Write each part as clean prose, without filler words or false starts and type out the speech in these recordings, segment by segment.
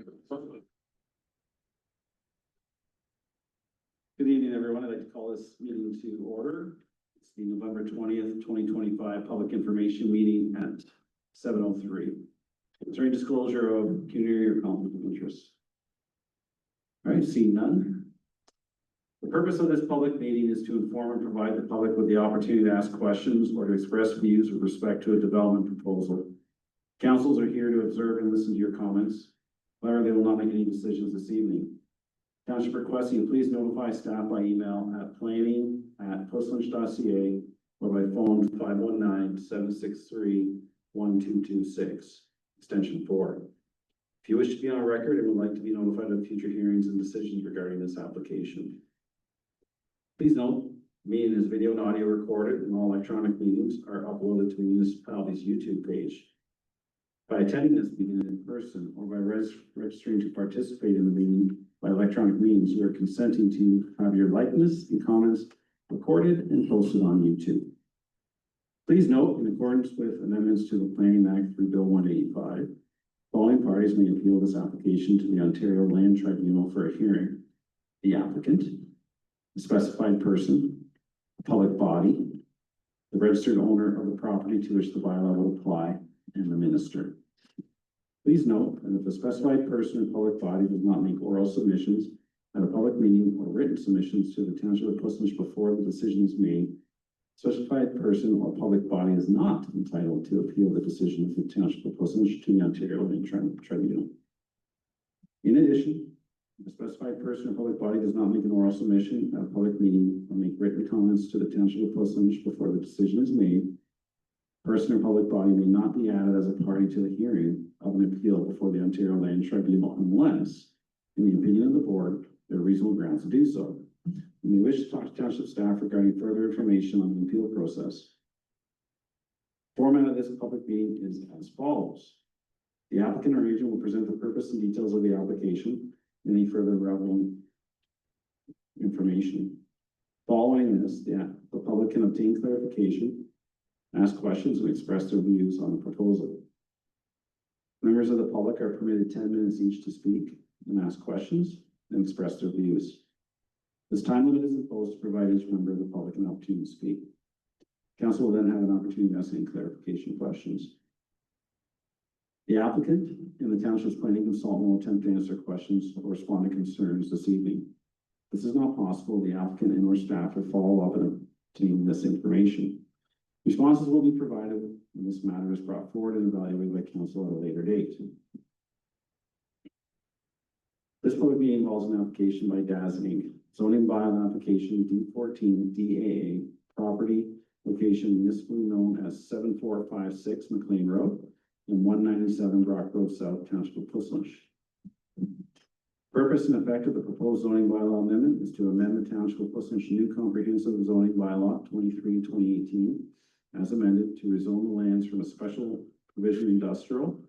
Good evening, everyone. I'd like to call this meeting to order. It's the November 20th, 2025 public information meeting at 7:03. Is there any disclosure of community or conflict of interest? All right, seeing none. The purpose of this public meeting is to inform and provide the public with the opportunity to ask questions or to express views with respect to a development proposal. Councils are here to observe and listen to your comments. However, they will not make any decisions this evening. Township requests you please notify staff by email at planning@puslinch.ca or by phone 519-763-1226, extension 4. If you wish to be on a record and would like to be notified of future hearings and decisions regarding this application. Please note, the meeting is video and audio recorded and all electronic meetings are uploaded to the municipality's YouTube page. By attending this meeting in person or by registering to participate in the meeting by electronic means, you are consenting to have your likeness and comments recorded and posted on YouTube. Please note, in accordance with amendments to the Planning Act through Bill 185, following parties may appeal this application to the Ontario Land Tribunal for a hearing: the applicant, a specified person, a public body, the registered owner of the property to which the bylaw will apply, and the minister. Please note that if a specified person or public body does not make oral submissions at a public meeting or written submissions to the Township of Puslinch before the decision is made, specified person or public body is not entitled to appeal the decision of the Township of Puslinch to the Ontario Land Tribunal. In addition, if a specified person or public body does not make an oral submission at a public meeting or make written comments to the Township of Puslinch before the decision is made, person or public body may not be added as a party to the hearing of an appeal before the Ontario Land Tribunal unless, in the opinion of the board, there are reasonable grounds to do so. You may wish to talk to township staff regarding further information on the appeal process. Format of this public meeting is as follows. The applicant or agent will present the purpose and details of the application and any further relevant information. Following this, the public can obtain clarification, ask questions, and express their views on the proposal. Members of the public are permitted 10 minutes each to speak and ask questions and express their views. This time limit is imposed to provide each member of the public an opportunity to speak. Council will then have an opportunity to ask any clarification questions. The applicant and the township's planning consultant will attempt to answer questions or respond to concerns this evening. If this is not possible, the applicant and or staff will follow up and obtain this information. Responses will be provided when this matter is brought forward and evaluated by council at a later date. This public meeting involves an application by DAS Inc. Zoning bylaw application D14 DAA, property location municipally known as 7456 McLean Road and 197 Brock Road South, Township of Puslinch. Purpose and effect of the proposed zoning bylaw amendment is to amend the Township of Puslinch new comprehensive zoning bylaw 23/2018 as amended to rezone the lands from a special provision industrial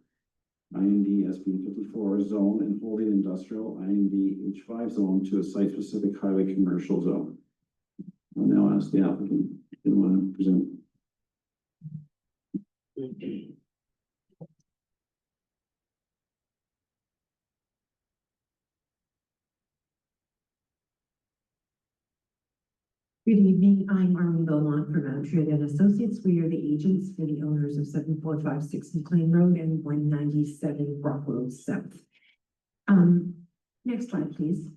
IND SB 54 zone and holding industrial IND H5 zone to a site-specific highway commercial zone. I'll now ask the applicant if they want to present. Good evening, I'm Arlene Beaumont from Montreal and Associates. We are the agents for the owners of 7456 McLean Road and 197 Brock Road South. Next slide, please.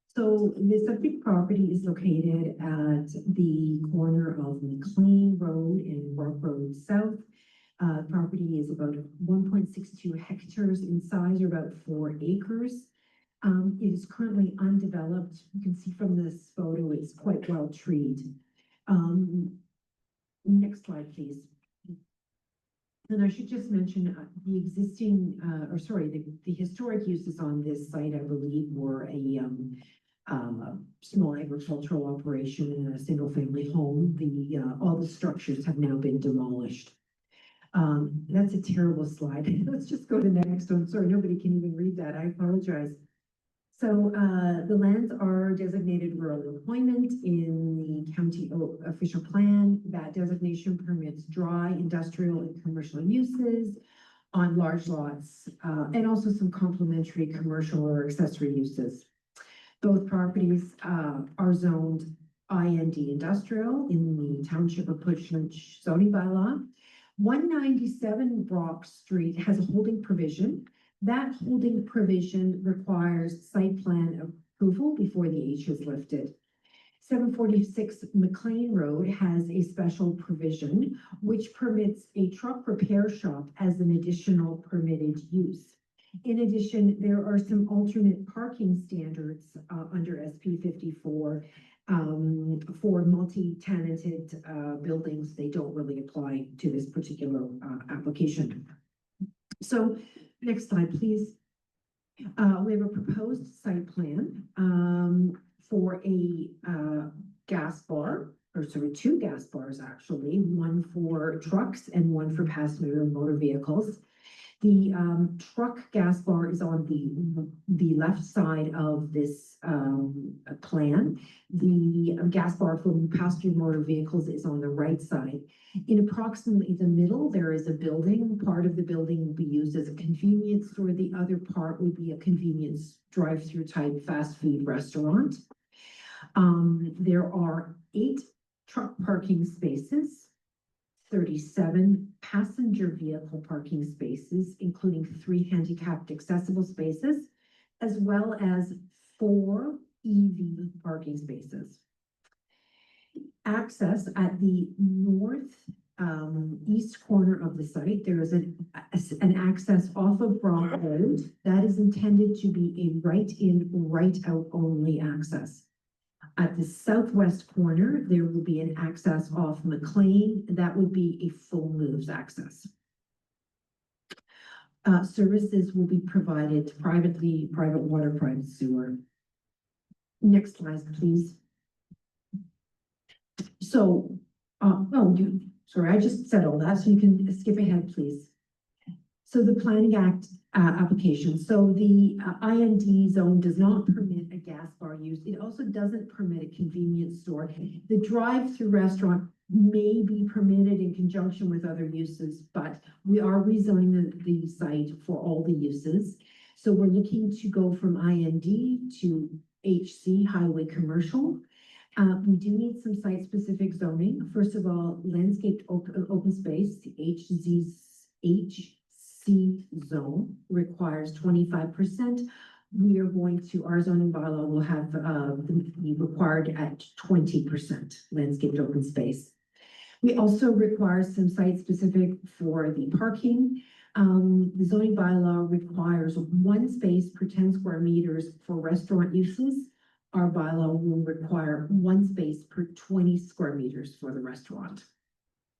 So the subject property is located at the corner of McLean Road and Brock Road South. Property is about 1.62 hectares in size, or about 4 acres. It is currently undeveloped. You can see from this photo, it's quite well treed. Next slide, please. And I should just mention the existing, the historic uses on this site, I believe, were a small agricultural operation and a single-family home. All the structures have now been demolished. That's a terrible slide. Let's just go to the next one. Sorry, nobody can even read that. I apologize. So the lands are designated rural employment in the county official plan. That designation permits dry, industrial, and commercial uses. on large lots, and also some complementary commercial or accessory uses. Both properties are zoned IND industrial in the Township of Portage zoning bylaw. 197 Brock Street has a holding provision. That holding provision requires site plan approval before the H is lifted. 746 McLean Road has a special provision which permits a truck repair shop as an additional permitted use. In addition, there are some alternate parking standards under SP 54 for multi-tenanted buildings. They don't really apply to this particular application. So next slide, please. We have a proposed site plan for a gas bar, or sorry, two gas bars actually, one for trucks and one for passenger motor vehicles. The truck gas bar is on the left side of this plan. The gas bar for passenger motor vehicles is on the right side. In approximately the middle, there is a building. Part of the building will be used as a convenience store. The other part would be a convenience drive-through type fast food restaurant. There are 8 truck parking spaces, 37 passenger vehicle parking spaces, including 3 handicapped accessible spaces, as well as 4 EV parking spaces. Access at the north east corner of the site, there is an access off of Brock Road that is intended to be a right-in, right-out only access. At the southwest corner, there will be an access off McLean. That would be a full moves access. Services will be provided privately, private water, private sewer. Next slide, please. So, sorry, I just said all that, so you can skip ahead, please. So the Planning Act application. So the IND zone does not permit a gas bar use. It also doesn't permit a convenience store. The drive-through restaurant may be permitted in conjunction with other uses, but we are rezoning the site for all the uses. So we're looking to go from IND to HC, highway commercial. We do need some site-specific zoning. First of all, landscaped open space, the HC zone requires 25%. We are going to, our zoning bylaw will have be required at 20% landscaped open space. We also require some site-specific for the parking. The zoning bylaw requires 1 space per 10 square meters for restaurant uses. Our bylaw will require 1 space per 20 square meters for the restaurant.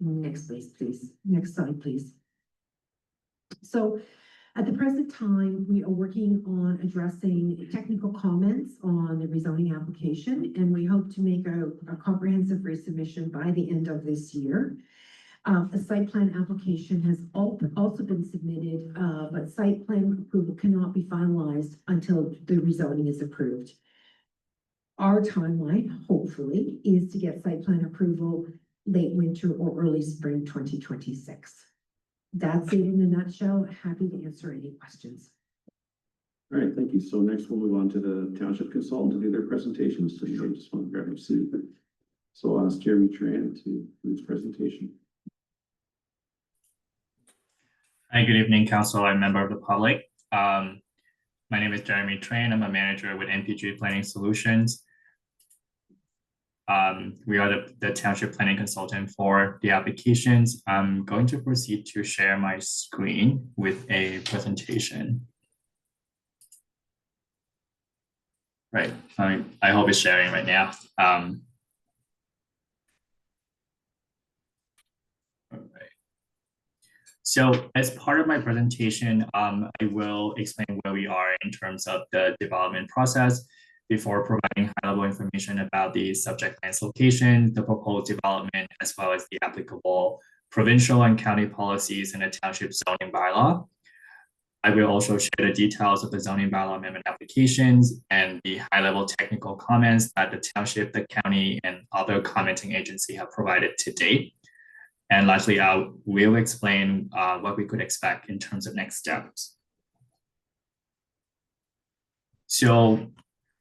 Next place, please. Next slide, please. So at the present time, we are working on addressing technical comments on the rezoning application, and we hope to make a comprehensive resubmission by the end of this year. A site plan application has also been submitted, but site plan approval cannot be finalized until the rezoning is approved. Our timeline, hopefully, is to get site plan approval late winter or early spring 2026. That's it in a nutshell. Happy to answer any questions. All right, thank you. So next we'll move on to the township consultant to do their presentations. So you just want to grab your seat. So I'll ask Jeremy Tran to do his presentation. Hi, good evening, council and member of the public. My name is Jeremy Tran. I'm a manager with NPG Planning Solutions. We are the township planning consultant for the applications. I'm going to proceed to share my screen with a presentation. Right, I hope it's sharing right now. All right. So as part of my presentation, I will explain where we are in terms of the development process before providing high-level information about the subject land's location, the proposed development, as well as the applicable provincial and county policies in the township zoning bylaw. I will also share the details of the zoning bylaw amendment applications and the high-level technical comments that the township, the county, and other commenting agency have provided to date. And lastly, I will explain what we could expect in terms of next steps. So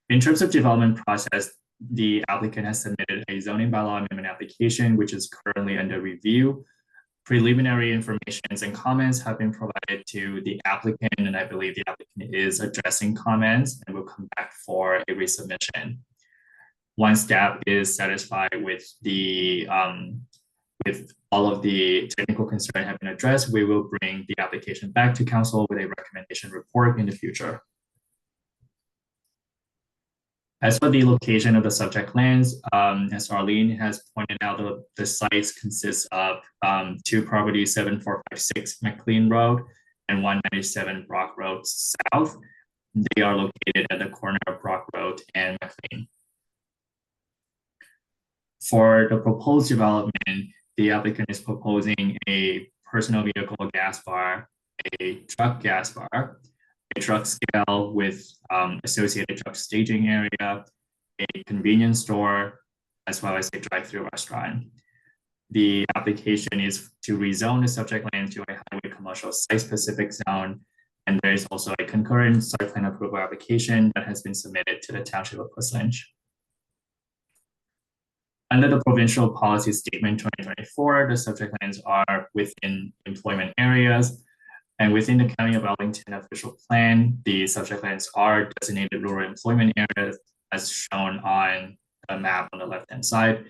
in terms of development process, the applicant has submitted a zoning bylaw amendment application, which is currently under review. Preliminary information and comments have been provided to the applicant, and I believe the applicant is addressing comments and will come back for a resubmission. Once staff is satisfied with the with all of the technical concerns have been addressed, we will bring the application back to council with a recommendation report in the future. As for the location of the subject lands, as Arlene has pointed out, the sites consist of 2 properties, 7456 McLean Road and 197 Brock Road South. They are located at the corner of Brock Road and McLean. For the proposed development, the applicant is proposing a personal vehicle gas bar, a truck gas bar, a truck scale with associated truck staging area, a convenience store, as well as a drive-through restaurant. The application is to rezone the subject land to a highway commercial site-specific zone, and there is also a concurrent site plan approval application that has been submitted to the Township of Portsmouth. Under the Provincial Policy Statement 2024, the subject lands are within employment areas. And within the County of Wellington official plan, the subject lands are designated rural employment areas as shown on the map on the left-hand side.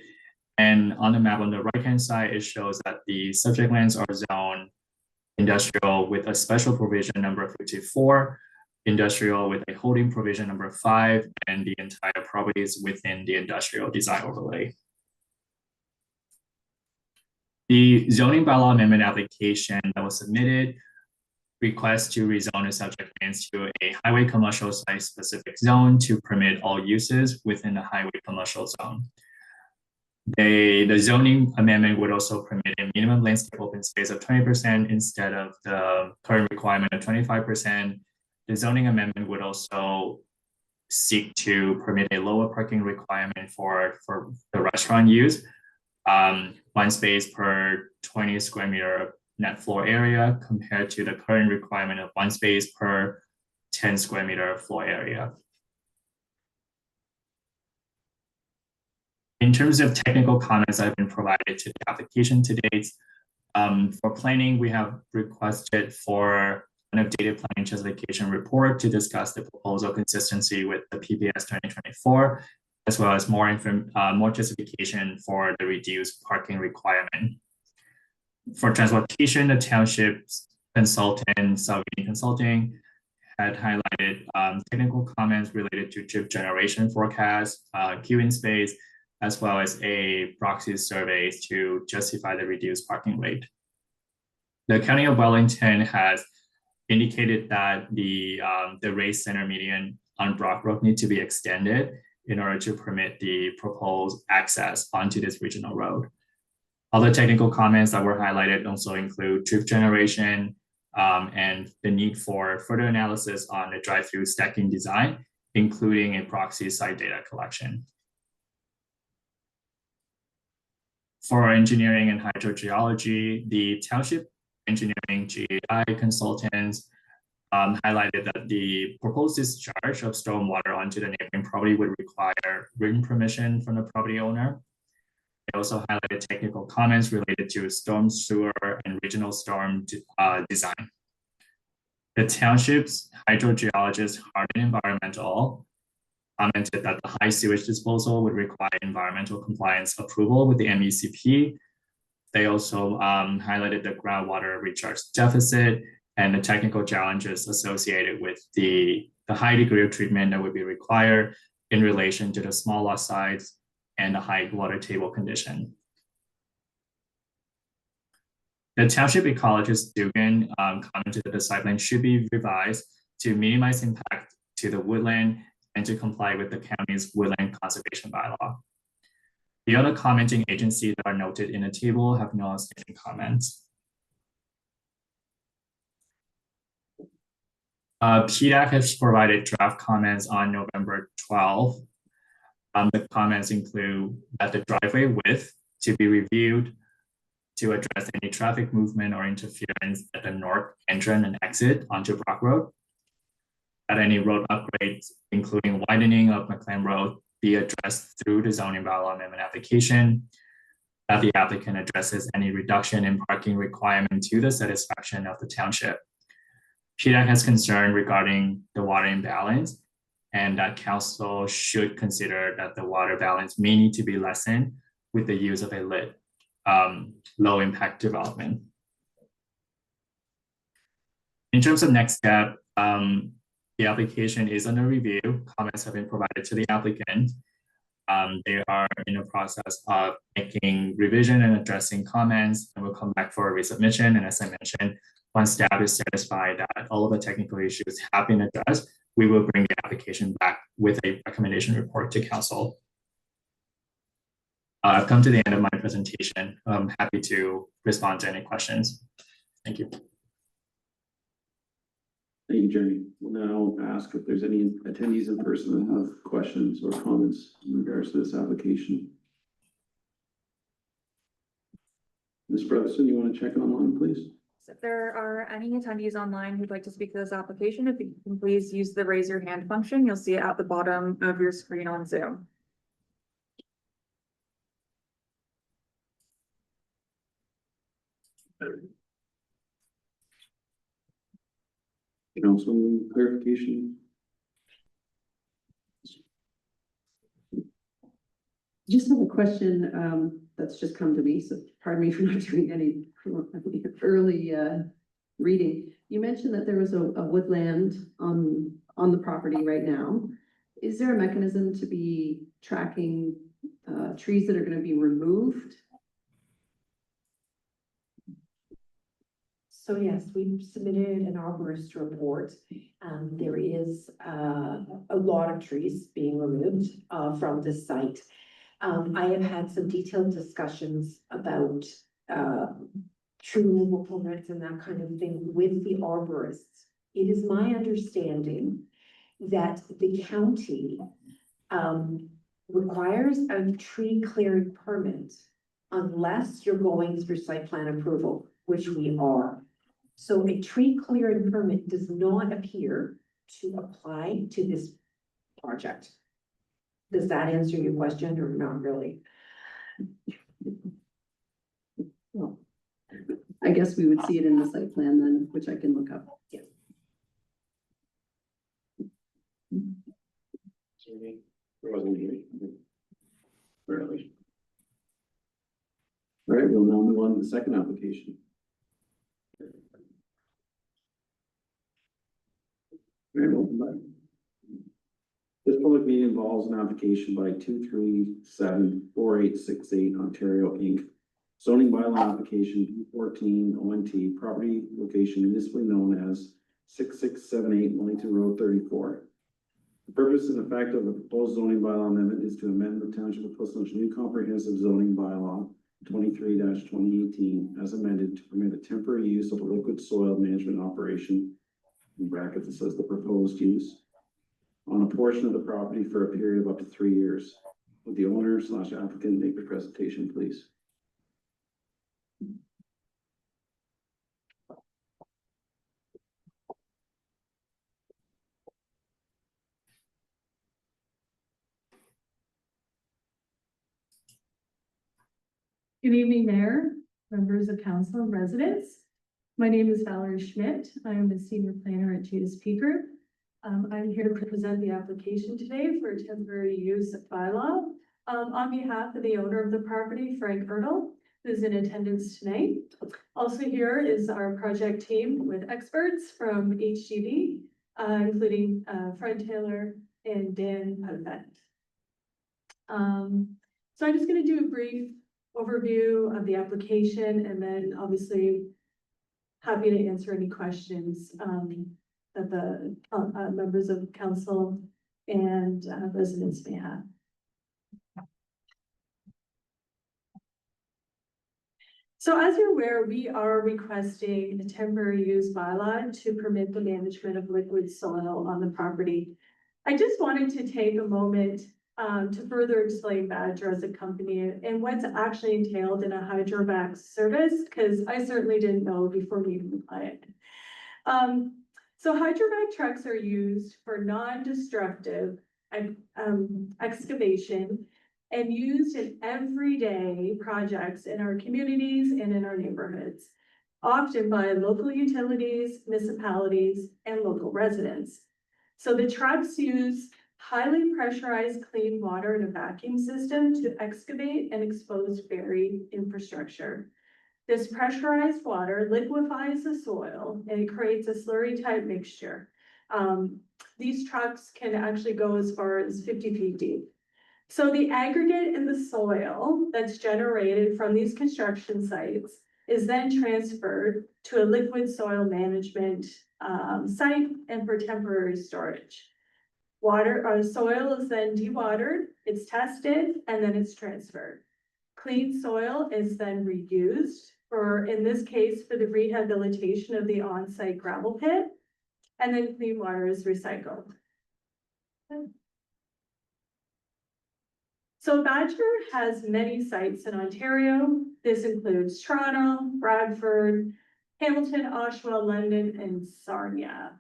And on the map on the right-hand side, it shows that the subject lands are zoned industrial with a special provision number 54, industrial with a holding provision number 5, and the entire property is within the industrial design overlay. The zoning bylaw amendment application that was submitted requests to rezone the subject lands to a highway commercial site specific zone to permit all uses within the highway commercial zone. The zoning amendment would also permit a minimum landscape open space of 20% instead of the current requirement of 25%. The zoning amendment would also seek to permit a lower parking requirement for the restaurant use, 1 space per 20 square meter net floor area compared to the current requirement of 1 space per 10 square meter floor area. In terms of technical comments that have been provided to the application to date, for planning, we have requested for an updated planning justification report to discuss the proposal consistency with the PPS 2024, as well as more justification for the reduced parking requirement. For transportation, the township's consultant, Salvini Consulting, had highlighted technical comments related to trip generation forecast, queuing space, as well as a proxy surveys to justify the reduced parking rate. The County of Wellington has indicated that the race center median on Brock Road need to be extended in order to permit the proposed access onto this regional road. Other technical comments that were highlighted also include trip generation and the need for further analysis on the drive-through stacking design, including a proxy site data collection. For engineering and hydrogeology, the township engineering GAI consultants highlighted that the proposed discharge of stormwater onto the neighboring property would require written permission from the property owner. They also highlighted technical comments related to storm sewer and regional storm design. The township's hydrogeologist, Hardin Environmental, commented that the high sewage disposal would require environmental compliance approval with the MECP. They also highlighted the groundwater recharge deficit and the technical challenges associated with the high degree of treatment that would be required in relation to the small lot size and the high water table condition. The township ecologist Dugan commented that the site plan should be revised to minimize impact to the woodland and to comply with the county's woodland conservation bylaw. The other commenting agencies that are noted in the table have no outstanding comments. PDAC has provided draft comments on November 12th. The comments include that the driveway width to be reviewed to address any traffic movement or interference at the north entrance and exit onto Brock Road. That any road upgrades, including widening of McLean Road, be addressed through the zoning bylaw amendment application. That the applicant addresses any reduction in parking requirement to the satisfaction of the township. PDAC has concern regarding the water imbalance, and that council should consider that the water balance may need to be lessened with the use of a lit low impact development. In terms of next step, the application is under review. Comments have been provided to the applicant. They are in the process of making revision and addressing comments, and will come back for a resubmission. And as I mentioned, once staff is satisfied that all of the technical issues have been addressed, we will bring the application back with a recommendation report to council. I've come to the end of my presentation. I'm happy to respond to any questions. Thank you. Thank you, Jeremy. We'll now ask if there's any attendees in person that have questions or comments in regards to this application. Ms. Brotherson, you want to check online, please? So if there are any attendees online who'd like to speak to this application, if you can please use the raise your hand function, you'll see it at the bottom of your screen on Zoom. Councilman, clarification? Just have a question that's just come to me, so pardon me for not doing any early reading. You mentioned that there was a woodland on the property right now. Is there a mechanism to be tracking trees that are going to be removed? So yes, we've submitted an arborist report. There is a lot of trees being removed from this site. I have had some detailed discussions about tree removal permits and that kind of thing with the arborists. It is my understanding that the county requires a tree clearing permit unless you're going through site plan approval, which we are. So a tree clearing permit does not appear to apply to this project. Does that answer your question or not really? Well, I guess we would see it in the site plan then, which I can look up. Yeah. All right, we'll now move on to the second application. Very well, this public meeting involves an application by 2374868 Ontario Inc. Zoning bylaw application B14 ONT property location municipally known as 6678 Wellington Road 34. The purpose and effect of the proposed zoning bylaw amendment is to amend the Township of Plymouth's new comprehensive zoning bylaw 23-2018 as amended to permit a temporary use of a liquid soil management operation, in brackets it says the proposed use, on a portion of the property for a period of up to 3 years. Would the owner / applicant make the presentation, please? Good evening, Mayor, members of council, and residents. My name is Valerie Schmidt. I am a senior planner at GSP Group. I'm here to present the application today for a temporary use bylaw on behalf of the owner of the property, Frank Erdl, who's in attendance tonight. Also here is our project team with experts from HGV, including Fred Taylor and Dan Pudvett. So I'm just going to do a brief overview of the application, and then obviously happy to answer any questions that the members of council and residents may have. So as you're aware, we are requesting a temporary use bylaw to permit the management of liquid soil on the property. I just wanted to take a moment to further explain Badger as a company and what's actually entailed in a hydrovac service, because I certainly didn't know before meeting the client. So hydrovac trucks are used for non-destructive excavation and used in everyday projects in our communities and in our neighborhoods, often by local utilities, municipalities, and local residents. So the trucks use highly pressurized clean water in a vacuum system to excavate and expose buried infrastructure. This pressurized water liquefies the soil and it creates a slurry type mixture. These trucks can actually go as far as 50 feet deep. So the aggregate in the soil that's generated from these construction sites is then transferred to a liquid soil management site and for temporary storage. Soil is then dewatered, it's tested, and then it's transferred. Clean soil is then reused for, in this case, for the rehabilitation of the on-site gravel pit, and then clean water is recycled. So Badger has many sites in Ontario. This includes Toronto, Bradford, Hamilton, Oshawa, London, and Sarnia.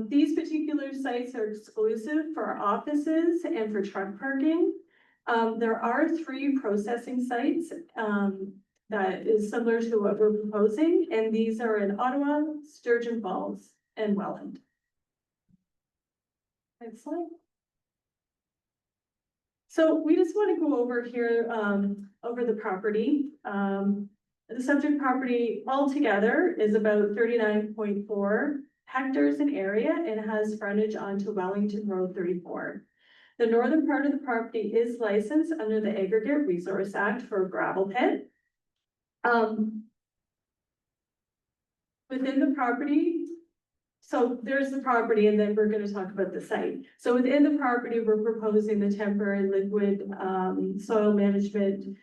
These particular sites are exclusive for offices and for truck parking. There are 3 processing sites that is similar to what we're proposing, and these are in Ottawa, Sturgeon Falls, and Welland. Next slide. So we just want to go over here over the property. The subject property altogether is about 39.4 hectares in area and has frontage onto Wellington Road 34. The northern part of the property is licensed under the Aggregate Resource Act for a gravel pit. Within the property, so there's the property and then we're going to talk about the site. So within the property, we're proposing the temporary liquid soil management.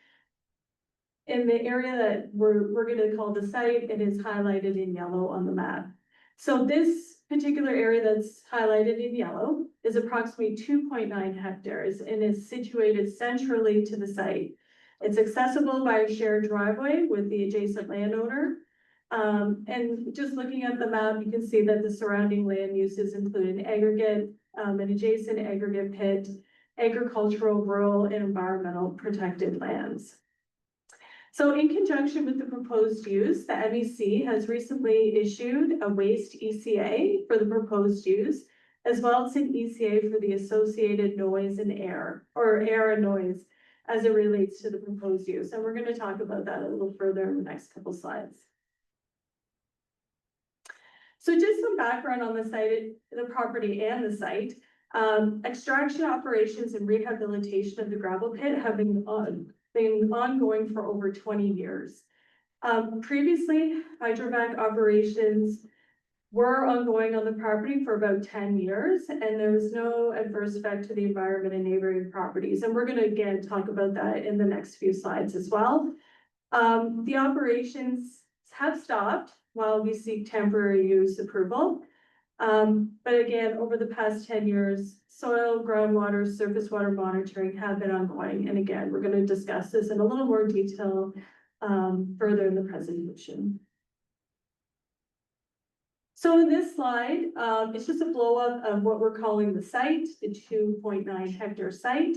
In the area that we're going to call the site, it is highlighted in yellow on the map. So this particular area that's highlighted in yellow is approximately 2.9 hectares and is situated centrally to the site. It's accessible by a shared driveway with the adjacent landowner. And just looking at the map, you can see that the surrounding land uses include an aggregate, an adjacent aggregate pit, agricultural, rural, and environmental protected lands. So in conjunction with the proposed use, the MEC has recently issued a waste ECA for the proposed use, as well as an ECA for the associated noise and air, or air and noise, as it relates to the proposed use. And we're going to talk about that a little further in the next couple slides. So just some background on the site, the property and the site. Extraction operations and rehabilitation of the gravel pit have been ongoing for over 20 years. Previously, hydrovac operations were ongoing on the property for about 10 years, and there was no adverse effect to the environment and neighboring properties. And we're going to again talk about that in the next few slides as well. The operations have stopped while we seek temporary use approval. But again, over the past 10 years, soil, groundwater, surface water monitoring have been ongoing. And again, we're going to discuss this in a little more detail further in the presentation. So in this slide, it's just a blow up of what we're calling the site, the 2.9 hectare site.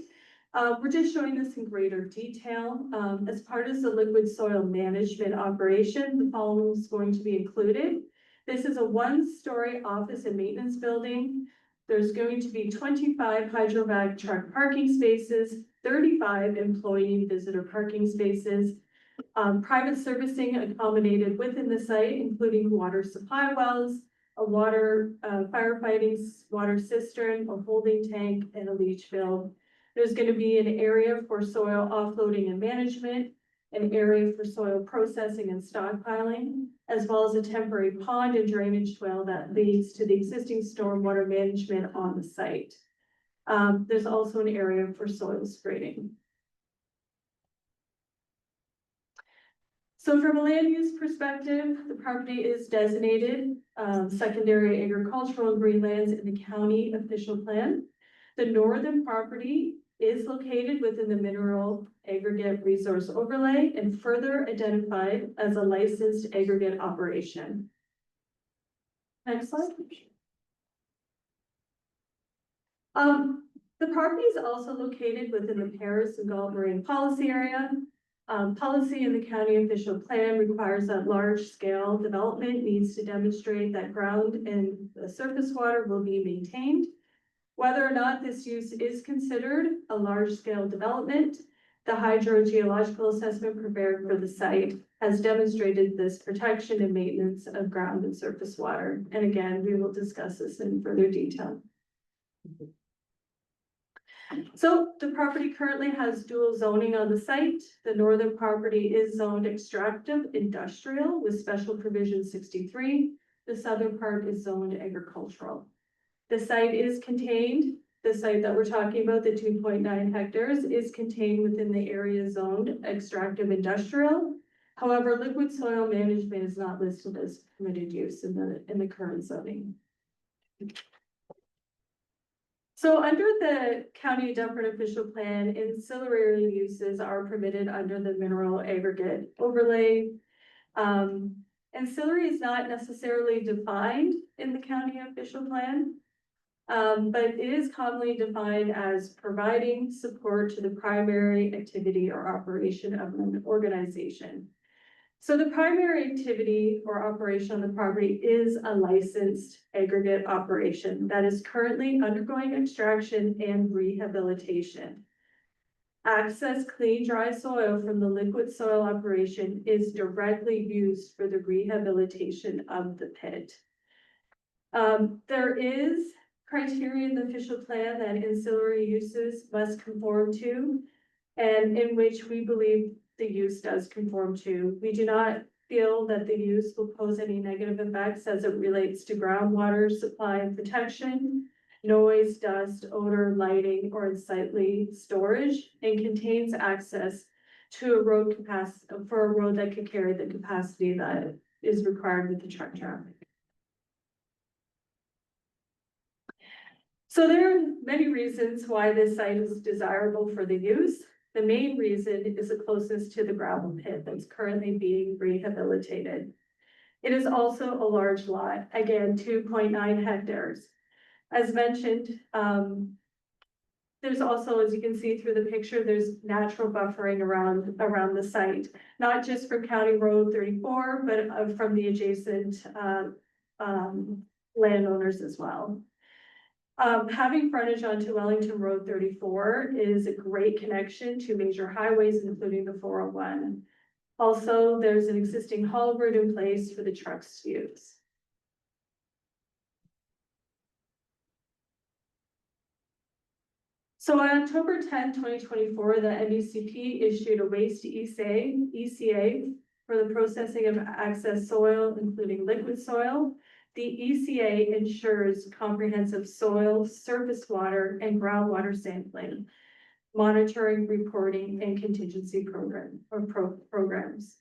We're just showing this in greater detail. As part of the liquid soil management operation, the following is going to be included. This is a 1-story office and maintenance building. There's going to be 25 hydrovac truck parking spaces, 35 employee and visitor parking spaces, private servicing accommodated within the site, including water supply wells, a water firefighting water cistern, a holding tank, and a leach field. There's going to be an area for soil offloading and management, an area for soil processing and stockpiling, as well as a temporary pond and drainage swale that leads to the existing stormwater management on the site. There's also an area for soil screening. So from a land use perspective, the property is designated secondary agricultural and green lands in the county official plan. The northern property is located within the mineral aggregate resource overlay and further identified as a licensed aggregate operation. Next slide. The property is also located within the Paris and Gulf Marine Policy Area. Policy in the county official plan requires that large-scale development needs to demonstrate that ground and the surface water will be maintained. Whether or not this use is considered a large-scale development, the hydrogeological assessment prepared for the site has demonstrated this protection and maintenance of ground and surface water. And again, we will discuss this in further detail. So the property currently has dual zoning on the site. The northern property is zoned extractive industrial with special provision 63. The southern part is zoned agricultural. The site that we're talking about, the 2.9 hectares, is contained within the area zoned extractive industrial. However, liquid soil management is not listed as permitted use in the current zoning. So under the County of Dufferin official plan, ancillary uses are permitted under the mineral aggregate overlay. Ancillary is not necessarily defined in the county official plan, but it is commonly defined as providing support to the primary activity or operation of an organization. So the primary activity or operation on the property is a licensed aggregate operation that is currently undergoing extraction and rehabilitation. Access clean, dry soil from the liquid soil operation is directly used for the rehabilitation of the pit. There is criteria in the official plan that ancillary uses must conform to, and in which we believe the use does conform to. We do not feel that the use will pose any negative effects as it relates to groundwater supply and protection, noise, dust, odor, lighting, or unsightly storage, and contains access to a road capacity for a road that could carry the capacity that is required with the truck traffic. So there are many reasons why this site is desirable for the use. The main reason is the closeness to the gravel pit that's currently being rehabilitated. It is also a large lot, again, 2.9 hectares. As mentioned, there's also, as you can see through the picture, there's natural buffering around the site, not just from County Road 34, but from the adjacent landowners as well. Having frontage onto Wellington Road 34 is a great connection to major highways, including the 401. Also, there's an existing haul route in place for the trucks to use. So on October 10, 2024, the NDCP issued a waste ECA for the processing of excess soil, including liquid soil. The ECA ensures comprehensive soil, surface water, and groundwater sampling, monitoring, reporting, and contingency programs.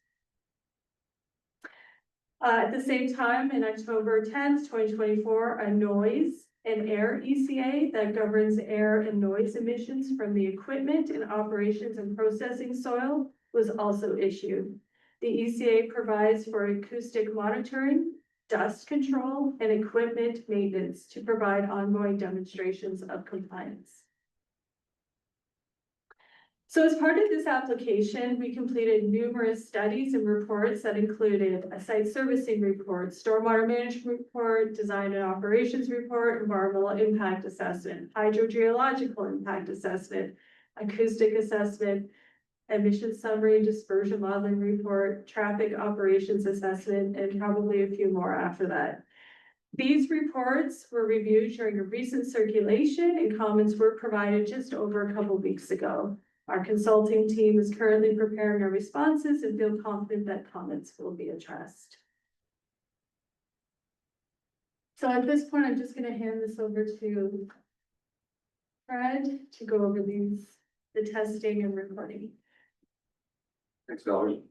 At the same time, in October 10th, 2024, a noise and air ECA that governs air and noise emissions from the equipment and operations and processing soil was also issued. The ECA provides for acoustic monitoring, dust control, and equipment maintenance to provide ongoing demonstrations of compliance. So as part of this application, we completed numerous studies and reports that included a site servicing report, stormwater management report, design and operations report, environmental impact assessment, hydrogeological impact assessment, acoustic assessment, emission summary, dispersion modeling report, traffic operations assessment, and probably a few more after that. These reports were reviewed during a recent circulation, and comments were provided just over a couple weeks ago. Our consulting team is currently preparing our responses and feel confident that comments will be addressed. So at this point, I'm just going to hand this over to Fred to go over the testing and recording. Thanks, Valerie.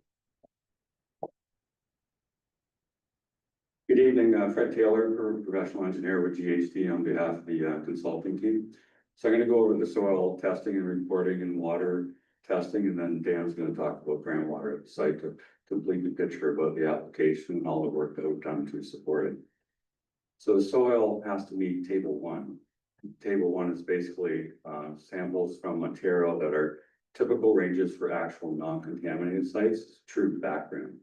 Good evening, Fred Taylor, professional engineer with GHD on behalf of the consulting team. So I'm gonna go over the soil testing and reporting and water testing, and then Dan's gonna talk about groundwater at the site to complete the picture about the application and all the work that we've done to support it. So the soil has to meet table one. Table one is basically samples from Ontario that are typical ranges for actual non-contaminated sites, true background.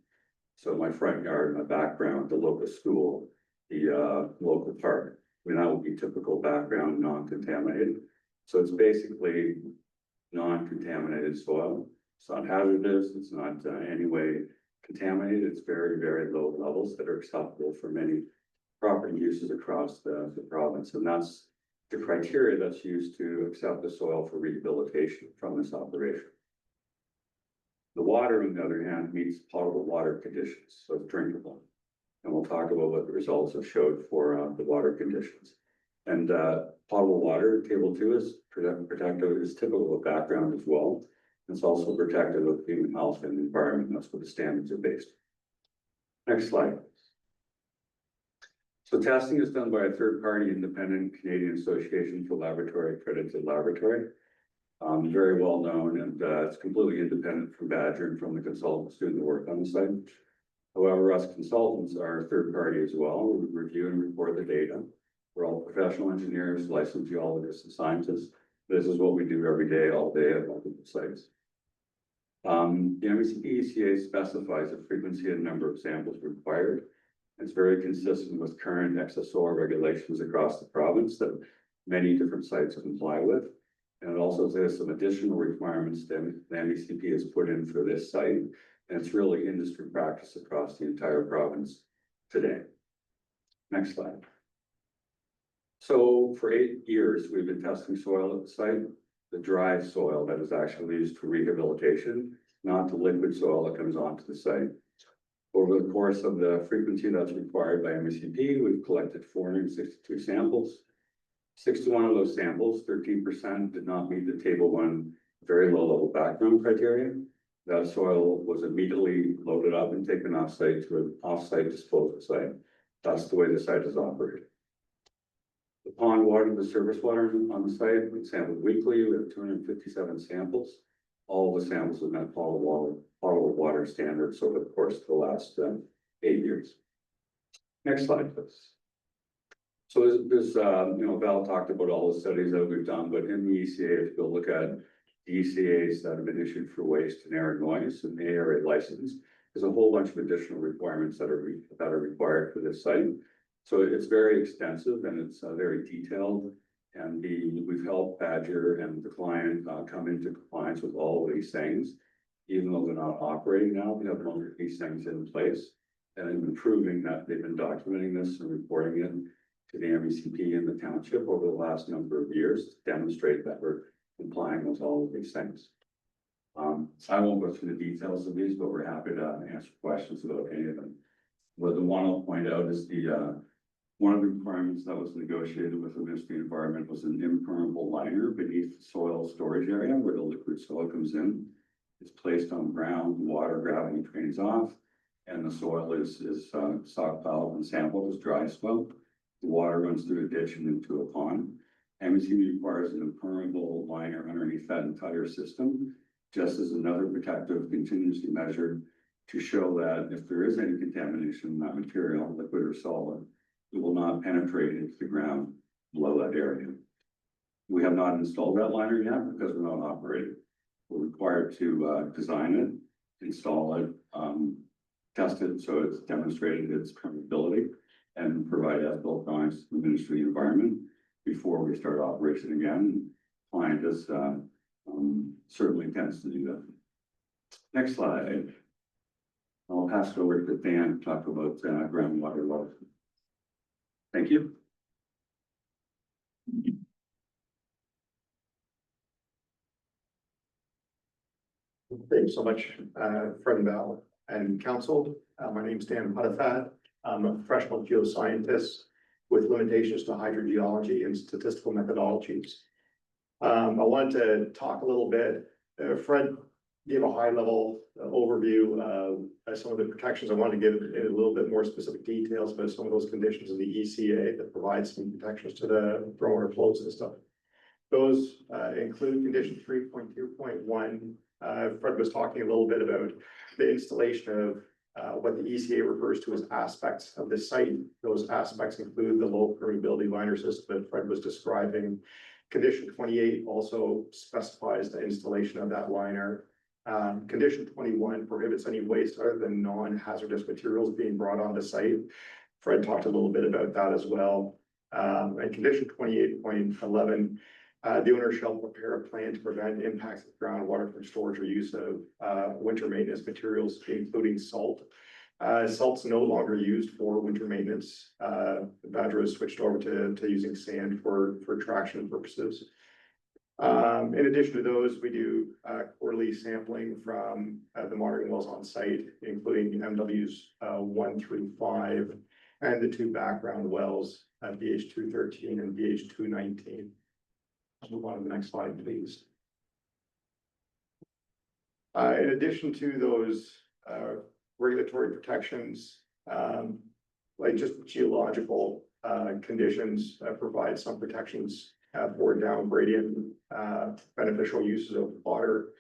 So my front yard, my background, the local school, the local park, I mean, that would be typical background, non-contaminated. So it's basically non-contaminated soil. It's not hazardous, it's not any way contaminated, it's very, very low levels that are acceptable for many property uses across the province. And that's the criteria that's used to accept the soil for rehabilitation from this operation. The water, on the other hand, meets potable water conditions, so it's drinkable. And we'll talk about what the results have showed for the water conditions. And potable water, table two, is protective, is typical of background as well. It's also protective of human health and the environment. That's what the standards are based. Next slide. So testing is done by a third-party independent Canadian Association for Laboratory Accredited Laboratory. Very well known, and it's completely independent from Badger and from the consultants doing the work on the site. However, us consultants are third party as well. We review and report the data. We're all professional engineers, licensed geologists, and scientists. This is what we do every day, all day at multiple sites. The MECP-ECA specifies the frequency and number of samples required. It's very consistent with current excess soil regulations across the province that many different sites comply with. And it also says some additional requirements that the MECP has put in for this site. And it's really industry practice across the entire province today. Next slide. So for 8 years, we've been testing soil at the site, the dry soil that is actually used for rehabilitation, not the liquid soil that comes onto the site. Over the course of the frequency that's required by MECP, we've collected 462 samples. 61 of those samples, 13%, did not meet the table one very low level background criteria. That soil was immediately loaded up and taken off-site to an off-site disposal site. That's the way the site is operated. The pond water, the surface water on the site, we sampled weekly. We have 257 samples. All the samples have met potable water standards over the course of the last 8 years. Next slide, please. So there's Val talked about all the studies that we've done, but in the ECA, if you look at the ECAs that have been issued for waste and air and noise and the ARA license, there's a whole bunch of additional requirements that are required for this site. So it's very extensive and it's very detailed. And we've helped Badger and the client come into compliance with all of these things, even though they're not operating now. We have a number of these things in place, and they've been proving that they've been documenting this and reporting it to the MECP and the township over the last number of years to demonstrate that we're complying with all of these things. I won't go through the details of these, but we're happy to answer questions about any of them. But the one I'll point out is one of the requirements that was negotiated with the Ministry of Environment was an impermeable liner beneath the soil storage area where the liquid soil comes in. It's placed on ground, water gravity drains off, and the soil is stockpiled and sampled as dry soil. The water runs through a ditch and into a pond. MECP requires an impermeable liner underneath that entire system, just as another protective continuously measured to show that if there is any contamination in that material, liquid or solid, it will not penetrate into the ground below that area. We have not installed that liner yet because we're not operating. We're required to design it, install it, test it so it's demonstrated its permeability, and provide as-built drawings to the Ministry of Environment before we start operation again. Client is certainly intends to do that. Next slide. I'll pass it over to Dan to talk about groundwater law. Thank you. Thank you so much, Fred Val and council. My name is Dan Hudafat. I'm a professional geoscientist with limitations to hydrogeology and statistical methodologies. I wanted to talk a little bit. Fred gave a high level overview of some of the protections. I wanted to give a little bit more specific details about some of those conditions of the ECA that provide some protections to the groundwater flows and stuff. Those include condition 3.2.1. Fred was talking a little bit about the installation of what the ECA refers to as aspects of the site. Those aspects include the low permeability liner system that Fred was describing. Condition 28 also specifies the installation of that liner. Condition 21 prohibits any waste other than non-hazardous materials being brought onto site. Fred talked a little bit about that as well. And condition 28.11, the owner shall prepare a plan to prevent impacts of groundwater from storage or use of winter maintenance materials, including salt. Salt's no longer used for winter maintenance. Badger has switched over to using sand for traction purposes. In addition to those, we do quarterly sampling from the monitoring wells on site, including MWs 1 through 5, and the 2 background wells, BH 213 and BH 219. I'll move on to the next slide, please. In addition to those regulatory protections, like just geological conditions provide some protections for down gradient beneficial uses of water.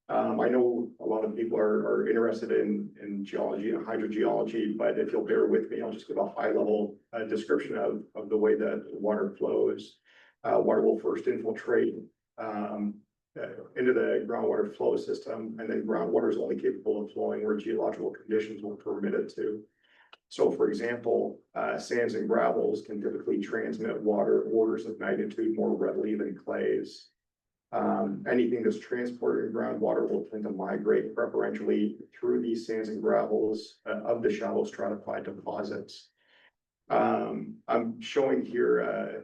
I know a lot of people are interested in geology and hydrogeology, but if you'll bear with me, I'll just give a high level description of the way that water flows. Water will first infiltrate into the groundwater flow system, and then groundwater is only capable of flowing where geological conditions will permit it to. So for example, sands and gravels can typically transmit water orders of magnitude more readily than clays. Anything that's transported in groundwater will tend to migrate preferentially through these sands and gravels of the shallow stratified deposits. I'm showing here a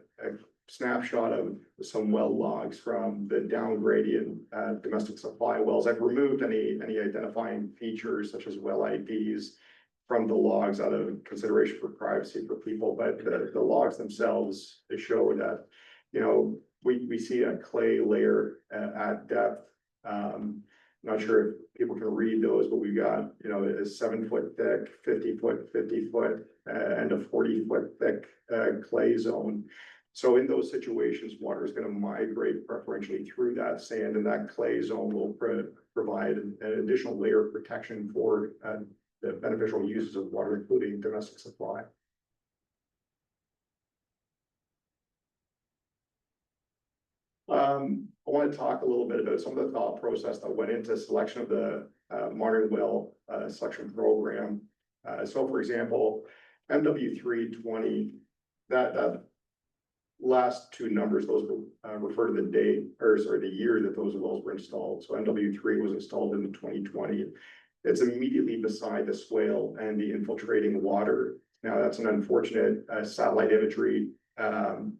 snapshot of some well logs from the down gradient domestic supply wells. I've removed any identifying features such as well IDs from the logs out of consideration for privacy for people, but the logs themselves, they show that, you know, we see a clay layer at depth. Not sure if people can read those, but we've got, you know, a 7-foot thick, 50-foot, 50-foot, and a 40-foot thick clay zone. So in those situations, water is going to migrate preferentially through that sand, and that clay zone will provide an additional layer of protection for the beneficial uses of water, including domestic supply. I want to talk a little bit about some of the thought process that went into selection of the monitoring well selection program. So for example, MW320, that last 2 numbers, those refer to the date, or sorry, the year that those wells were installed. So MW3 was installed in 2020. It's immediately beside the swale and the infiltrating water. Now that's an unfortunate satellite imagery on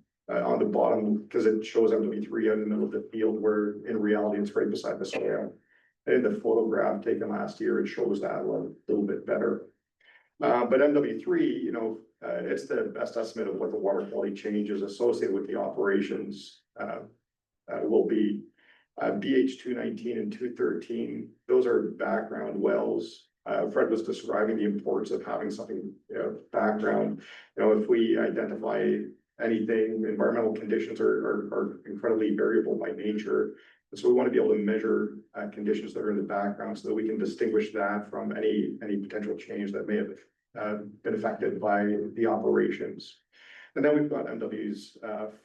the bottom, because it shows MW3 out in the middle of the field, where in reality it's right beside the swale. And in the photograph taken last year, it shows that a little bit better. But MW3, you know, it's the best estimate of what the water quality changes associated with the operations will be. BH 219 and 213, those are background wells. Fred was describing the importance of having something background. You know, if we identify anything, environmental conditions are incredibly variable by nature. And so we want to be able to measure conditions that are in the background so that we can distinguish that from any potential change that may have been affected by the operations. And then we've got MWs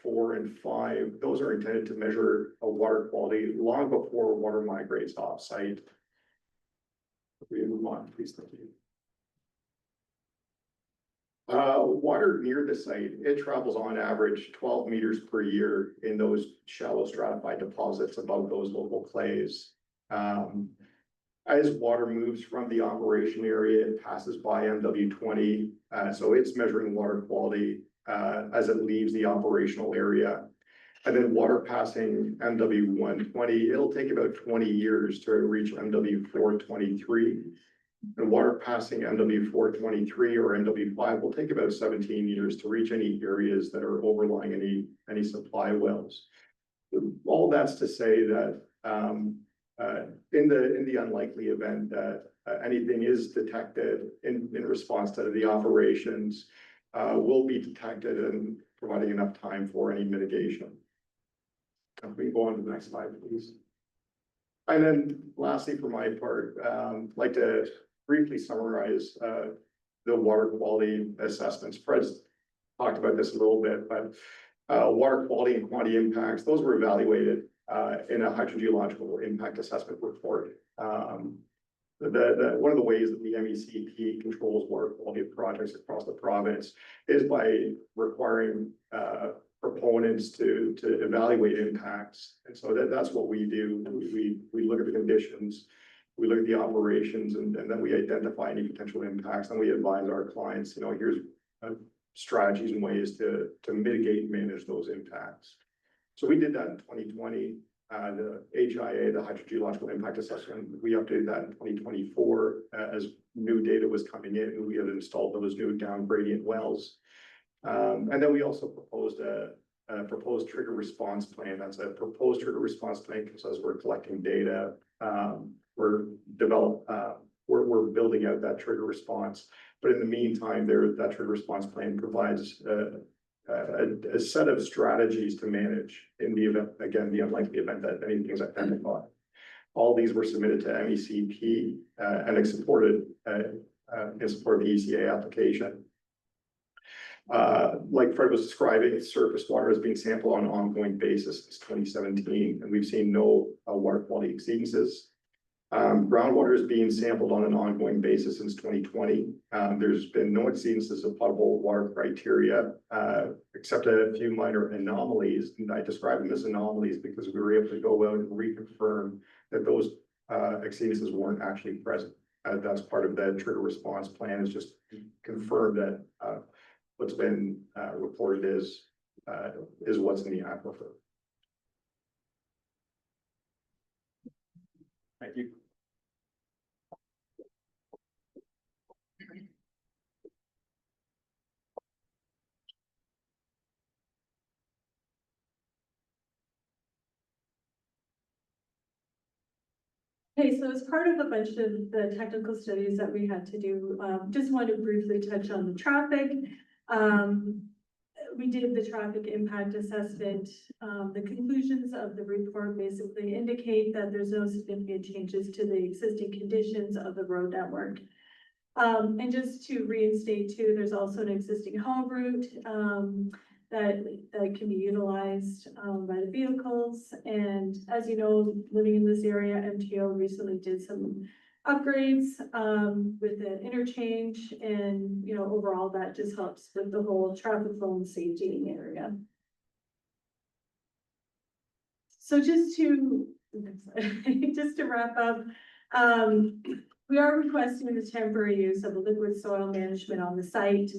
4 and 5. Those are intended to measure a water quality long before water migrates off site. We move on, please. Thank you. Water near the site, it travels on average 12 meters per year in those shallow stratified deposits above those local clays. As water moves from the operation area, it passes by MW20, so it's measuring water quality as it leaves the operational area. And then water passing MW120, it'll take about 20 years to reach MW423. And water passing MW423 or MW5 will take about 17 years to reach any areas that are overlying any supply wells. All that's to say that in the unlikely event that anything is detected in response to the operations, will be detected and providing enough time for any mitigation. We go on to the next slide, please. And then lastly, for my part, like to briefly summarize, the water quality assessments. Fred's talked about this a little bit, but, water quality and quantity impacts, those were evaluated, in a hydrogeological impact assessment report. One of the ways that the MECP controls water quality of projects across the province is by requiring, proponents to evaluate impacts. And so that's what we do. We look at the conditions, we look at the operations, and then we identify any potential impacts, and we advise our clients, here's strategies and ways to mitigate and manage those impacts. So we did that in 2020. The HIA, the Hydrogeological Impact Assessment, we updated that in 2024 as new data was coming in, and we had installed those new down gradient wells. And then we also proposed a proposed trigger response plan. That's a proposed trigger response plan because as we're collecting data, we're building out that trigger response. But in the meantime, that trigger response plan provides a set of strategies to manage in the event, again, the unlikely event that anything is identified. All these were submitted to MECP and it's supported in support of the ECA application. Like Fred was describing, surface water is being sampled on an ongoing basis since 2017, and we've seen no water quality exceedances. Groundwater is being sampled on an ongoing basis since 2020. There's been no exceedances of potable water criteria, except a few minor anomalies. And I describe them as anomalies because we were able to go out and reconfirm that those exceedances weren't actually present. That's part of the trigger response plan, is just confirm that what's been reported is what's in the aquifer. Thank you. Okay, so as part of a bunch of the technical studies that we had to do, just want to briefly touch on the traffic. We did the traffic impact assessment. The conclusions of the report basically indicate that there's no significant changes to the existing conditions of the road network. And just to reinstate too, there's also an existing haul route that can be utilized by the vehicles. And as you know, living in this area, MTO recently did some upgrades with the interchange, and overall that just helps with the whole traffic flow and safety in the area. So just to wrap up, we are requesting the temporary use of a liquid soil management on the site.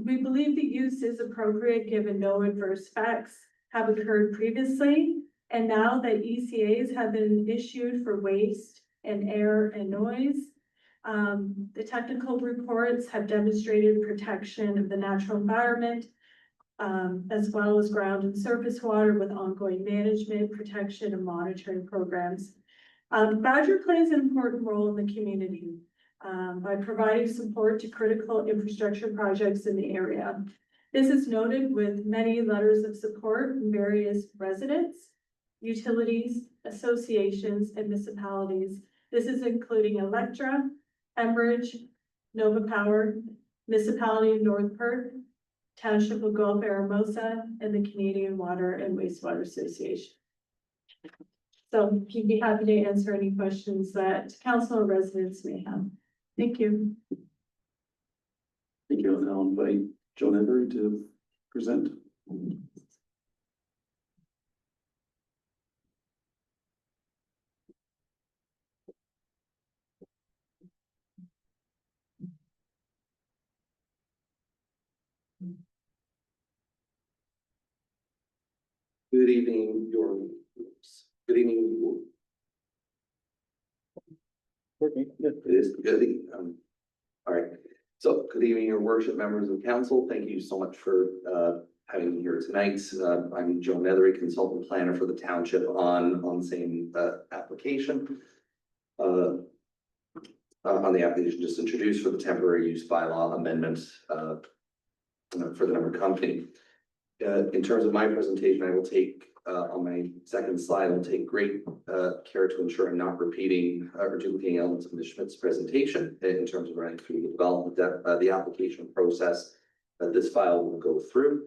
We believe the use is appropriate given no adverse effects have occurred previously. And now that ECAs have been issued for waste and air and noise, the technical reports have demonstrated protection of the natural environment, as well as ground and surface water with ongoing management, protection, and monitoring programs. Badger plays an important role in the community by providing support to critical infrastructure projects in the area. This is noted with many letters of support from various residents, utilities, associations, and municipalities. This is including Electra, Enbridge, Nova Power, Municipality of North Perth, Township of Gulf Aramosa, and the Canadian Water and Wastewater Association. So he'd be happy to answer any questions that council or residents may have. Thank you. Thank you, and I'll invite Joe Nethery to present. Good evening, good evening. It is good. All right. So good evening, your worship, members of council. Thank you so much for having me here tonight. I'm Joe Nethery, consultant planner for the township on the same application. On the application just introduced for the temporary use bylaw amendment for the number company. In terms of my presentation, I will take on my second slide, I'll take great care to ensure I'm not repeating or duplicating elements of Ms. Schmidt's presentation in terms of running through the development, the application process that this file will go through.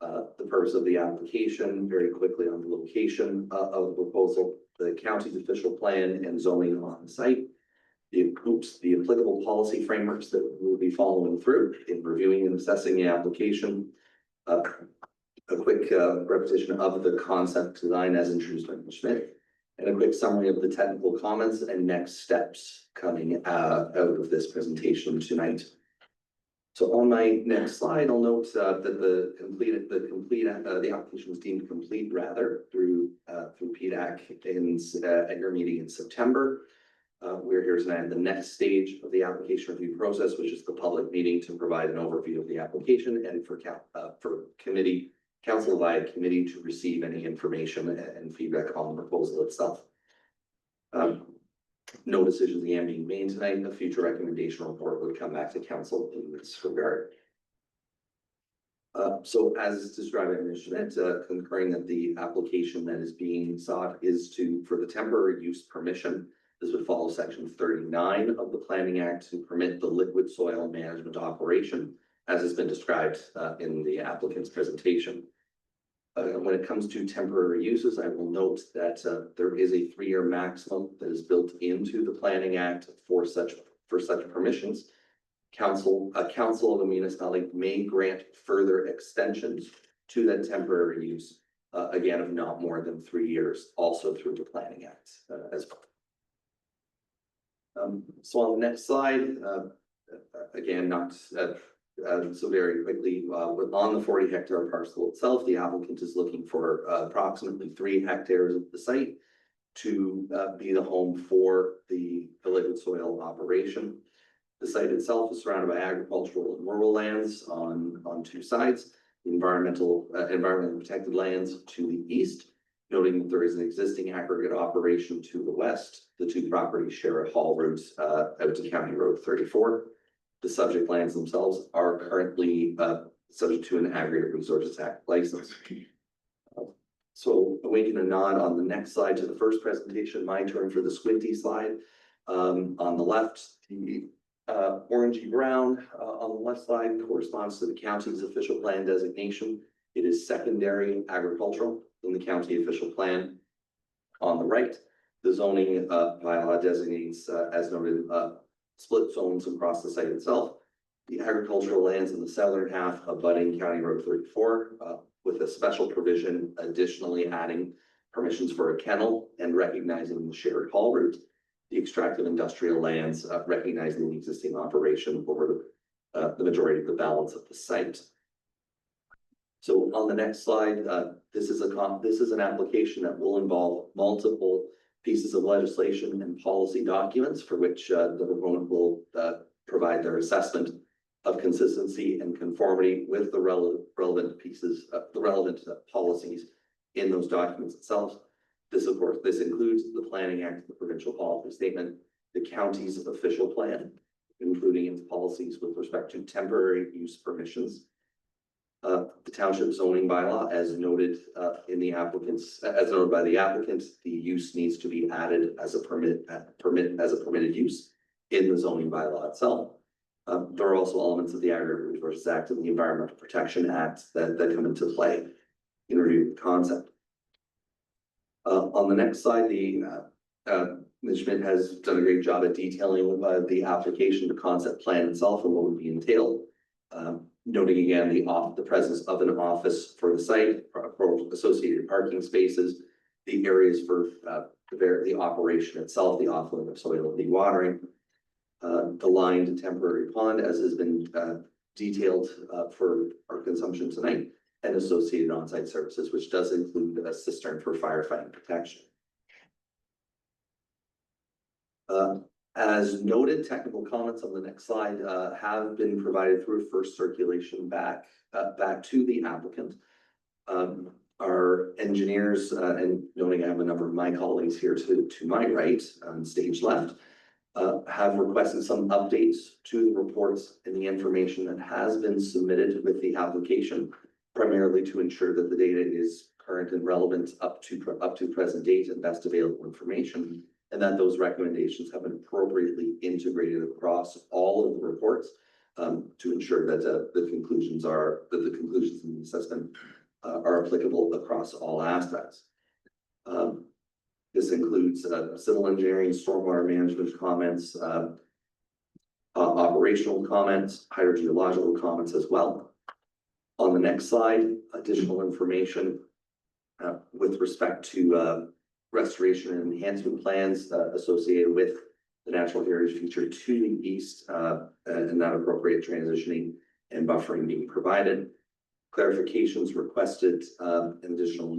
The purpose of the application, very quickly on the location of the proposal, the county's official plan and zoning on the site. The applicable policy frameworks that we'll be following through in reviewing and assessing the application. A quick repetition of the concept design as introduced by Ms. Schmidt, and a quick summary of the technical comments and next steps coming out of this presentation tonight. So on my next slide, I'll note that the application was deemed complete rather through PDAC at your meeting in September. We're here tonight at the next stage of the application review process, which is the public meeting to provide an overview of the application and for council via committee to receive any information and feedback on the proposal itself. No decisions again being made tonight. A future recommendation report would come back to council in this regard. So as described by Ms. Schmidt, concurring that the application that is being sought is for the temporary use permission. This would follow section 39 of the Planning Act to permit the liquid soil management operation, as has been described in the applicant's presentation. When it comes to temporary uses, I will note that there is a 3-year maximum that is built into the Planning Act for such permissions. A council of a municipality may grant further extensions to that temporary use, again, of not more than 3 years, also through the Planning Act as well. So on the next slide, again, not so very quickly, on the 40-hectare parcel itself, the applicant is looking for approximately 3 hectares of the site to be the home for the liquid soil operation. The site itself is surrounded by agricultural and rural lands on 2 sides, environmentally protected lands to the east, noting that there is an existing aggregate operation to the west. The 2 properties share a haul route out to County Road 34. The subject lands themselves are currently subject to an Aggregate Resources Act license. So winking a nod on the next slide to the first presentation, my turn for the squinty slide. On the left, the orangey brown on the left side corresponds to the county's official plan designation. It is secondary agricultural in the county official plan. On the right, the zoning bylaw designates, as noted, split zones across the site itself. The agricultural lands in the southern half abutting County Road 34, with a special provision additionally adding permissions for a kennel and recognizing the shared haul route. The extractive industrial lands recognizing the existing operation over the majority of the balance of the site. So on the next slide, this is an application that will involve multiple pieces of legislation and policy documents for which the proponent will provide their assessment of consistency and conformity with the relevant pieces, the relevant policies in those documents itself. This includes the Planning Act, the Provincial Policy Statement, the county's official plan, including its policies with respect to temporary use permissions. The township zoning bylaw, as noted as noted by the applicant, the use needs to be added as a permitted use in the zoning bylaw itself. There are also elements of the Aggregate Resources Act and the Environmental Protection Act that come into play in review of the concept. On the next slide, Ms. Schmidt has done a great job at detailing the application, the concept plan itself, and what would be entailed. Noting again the presence of an office for the site, for associated parking spaces, the areas for the operation itself, the offload of soil dewatering, the lined temporary pond, as has been detailed for our consumption tonight, and associated on-site services, which does include a cistern for firefighting protection. As noted, technical comments on the next slide have been provided through first circulation back to the applicant. Our engineers, and noting I have a number of my colleagues here to my right on stage left, have requested some updates to the reports and the information that has been submitted with the application, primarily to ensure that the data is current and relevant up to present date and best available information. And that those recommendations have been appropriately integrated across all of the reports to ensure that the conclusions in the assessment are applicable across all aspects. This includes civil engineering, stormwater management comments, operational comments, hydrogeological comments as well. On the next slide, additional information with respect to restoration and enhancement plans associated with the natural heritage feature to the east and that appropriate transitioning and buffering being provided. Clarifications requested and additional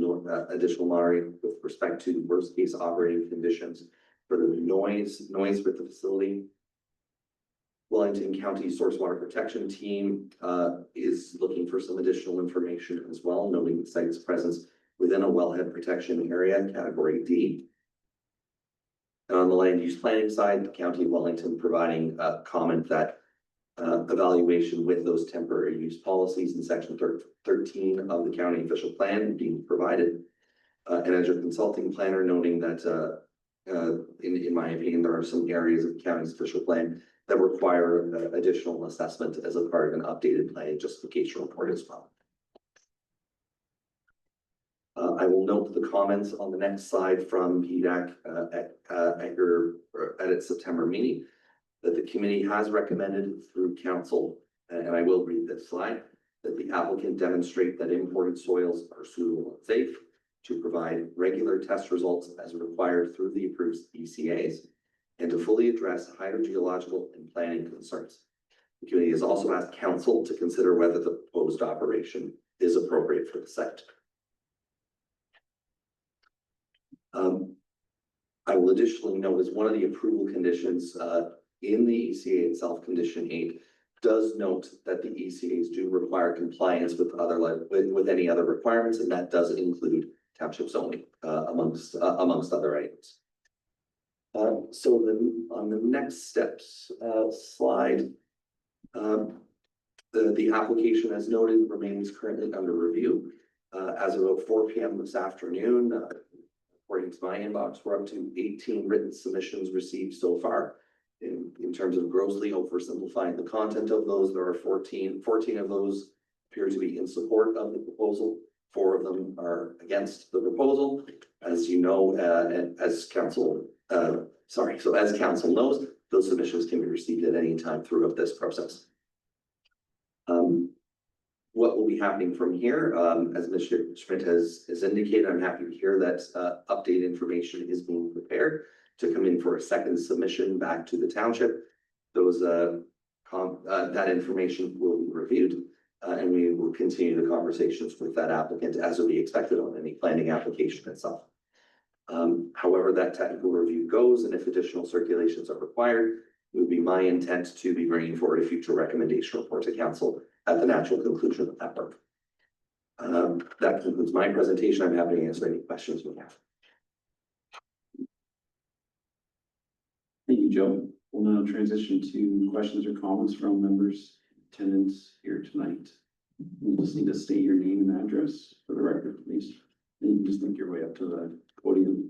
monitoring with respect to worst case operating conditions for the noise with the facility. Wellington County Source Water Protection Team is looking for some additional information as well, noting the site's presence within a wellhead protection area, category D. And on the land use planning side, the County of Wellington providing a comment that evaluation with those temporary use policies in section 13 of the county official plan being provided. And as your consulting planner noting that in my opinion, there are some areas of the county's official plan that require additional assessment as a part of an updated plan justification report as well. I will note the comments on the next slide from PDAC at its September meeting that the committee has recommended through council, and I will read this slide, that the applicant demonstrate that imported soils are suitable and safe, to provide regular test results as required through the approved ECAs, and to fully address hydrogeological and planning concerns. The committee has also asked council to consider whether the proposed operation is appropriate for the site. I will additionally note as one of the approval conditions in the ECA itself, condition 8, does note that the ECAs do require compliance with with any other requirements, and that does include township zoning amongst other items. So then on the next steps slide, the application as noted remains currently under review. As of about 4 p.m. this afternoon, according to my inbox, we're up to 18 written submissions received so far. In terms of grossly oversimplifying the content of those, there are 14 of those appear to be in support of the proposal. 4 of them are against the proposal. As you know, as council knows, those submissions can be received at any time throughout this process. What will be happening from here, as Mr. Schmidt has indicated, I'm happy to hear that updated information is being prepared to come in for a second submission back to the township. That information will be reviewed and we will continue the conversations with that applicant as would be expected on any planning application itself. However that technical review goes and if additional circulations are required, it would be my intent to be bringing forward a future recommendation report to council at the natural conclusion of that work. That concludes my presentation. I'm happy to answer any questions we have. Thank you, Joe. We'll now transition to questions or comments from members, attendants here tonight. You just need to state your name and address for the record, please. And you can just make your way up to the podium.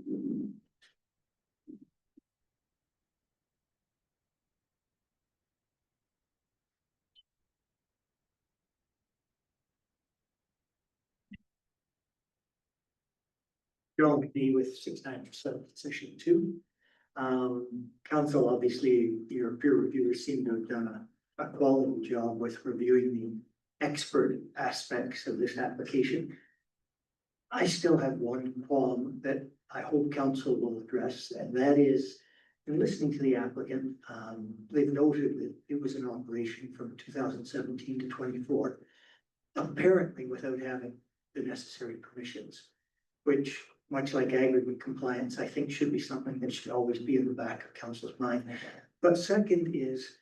John McNee with 697 section 2. Council, obviously, your peer reviewers seem to have done a quality job with reviewing the expert aspects of this application. I still have one qualm that I hope council will address, and that is, in listening to the applicant, they've noted that it was an operation from 2017 to 24, apparently without having the necessary permissions, which, much like aggregate compliance, I think should be something that should always be in the back of council's mind. But second is,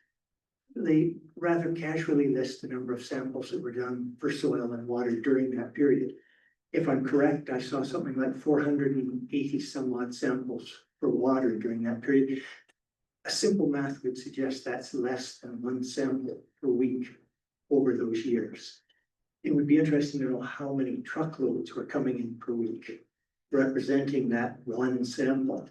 they rather casually list the number of samples that were done for soil and water during that period. If I'm correct, I saw something like 480 some odd samples for water during that period. A simple math would suggest that's less than 1 sample per week over those years. it would be interesting to know how many truckloads were coming in per week, representing that one sample.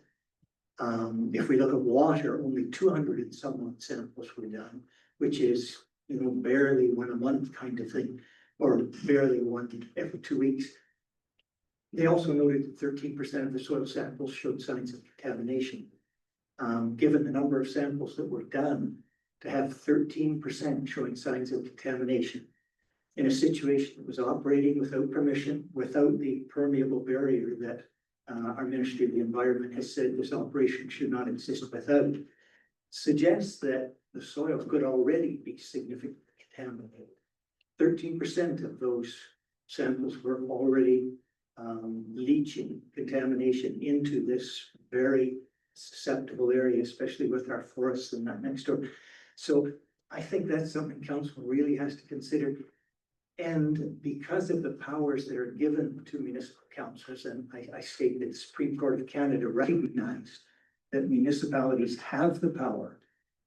If we look at water, only 200 and some odd samples were done, which is, barely one a month kind of thing, or barely one every 2 weeks. They also noted that 13% of the soil samples showed signs of contamination. Given the number of samples that were done, to have 13% showing signs of contamination in a situation that was operating without permission, without the permeable barrier that our Ministry of the Environment has said this operation should not exist without, suggests that the soil could already be significantly contaminated. 13% of those samples were already leaching contamination into this very susceptible area, especially with our forests and that next door. So I think that's something council really has to consider. And because of the powers that are given to municipal councils, and I state that the Supreme Court of Canada recognized that municipalities have the power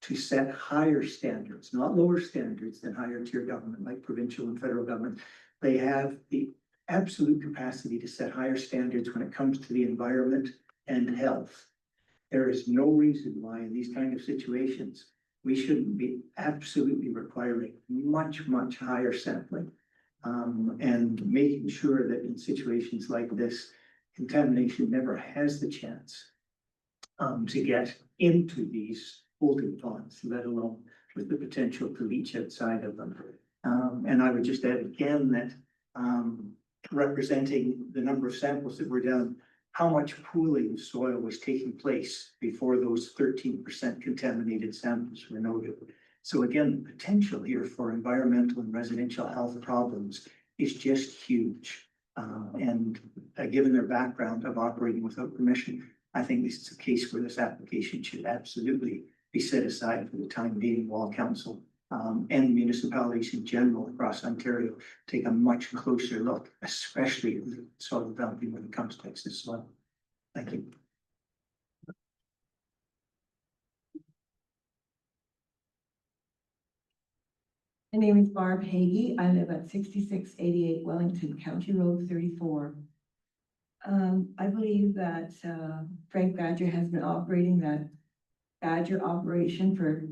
to set higher standards, not lower standards than higher tier government like provincial and federal government. They have the absolute capacity to set higher standards when it comes to the environment and health. There is no reason why in these kind of situations, we shouldn't be absolutely requiring much, much higher sampling. And making sure that in situations like this, contamination never has the chance to get into these holding ponds, let alone with the potential to leach outside of them. And I would just add again that representing the number of samples that were done, how much pooling of soil was taking place before those 13% contaminated samples were noted. So again, the potential here for environmental and residential health problems is just huge. And given their background of operating without permission, I think this is a case where this application should absolutely be set aside for the time being while council and municipalities in general across Ontario take a much closer look, especially at the soil development when it comes to excess soil. Thank you. My name is Barb Hagee. I live at 6688 Wellington, County Road 34. I believe that Frank Badger has been operating that Badger operation for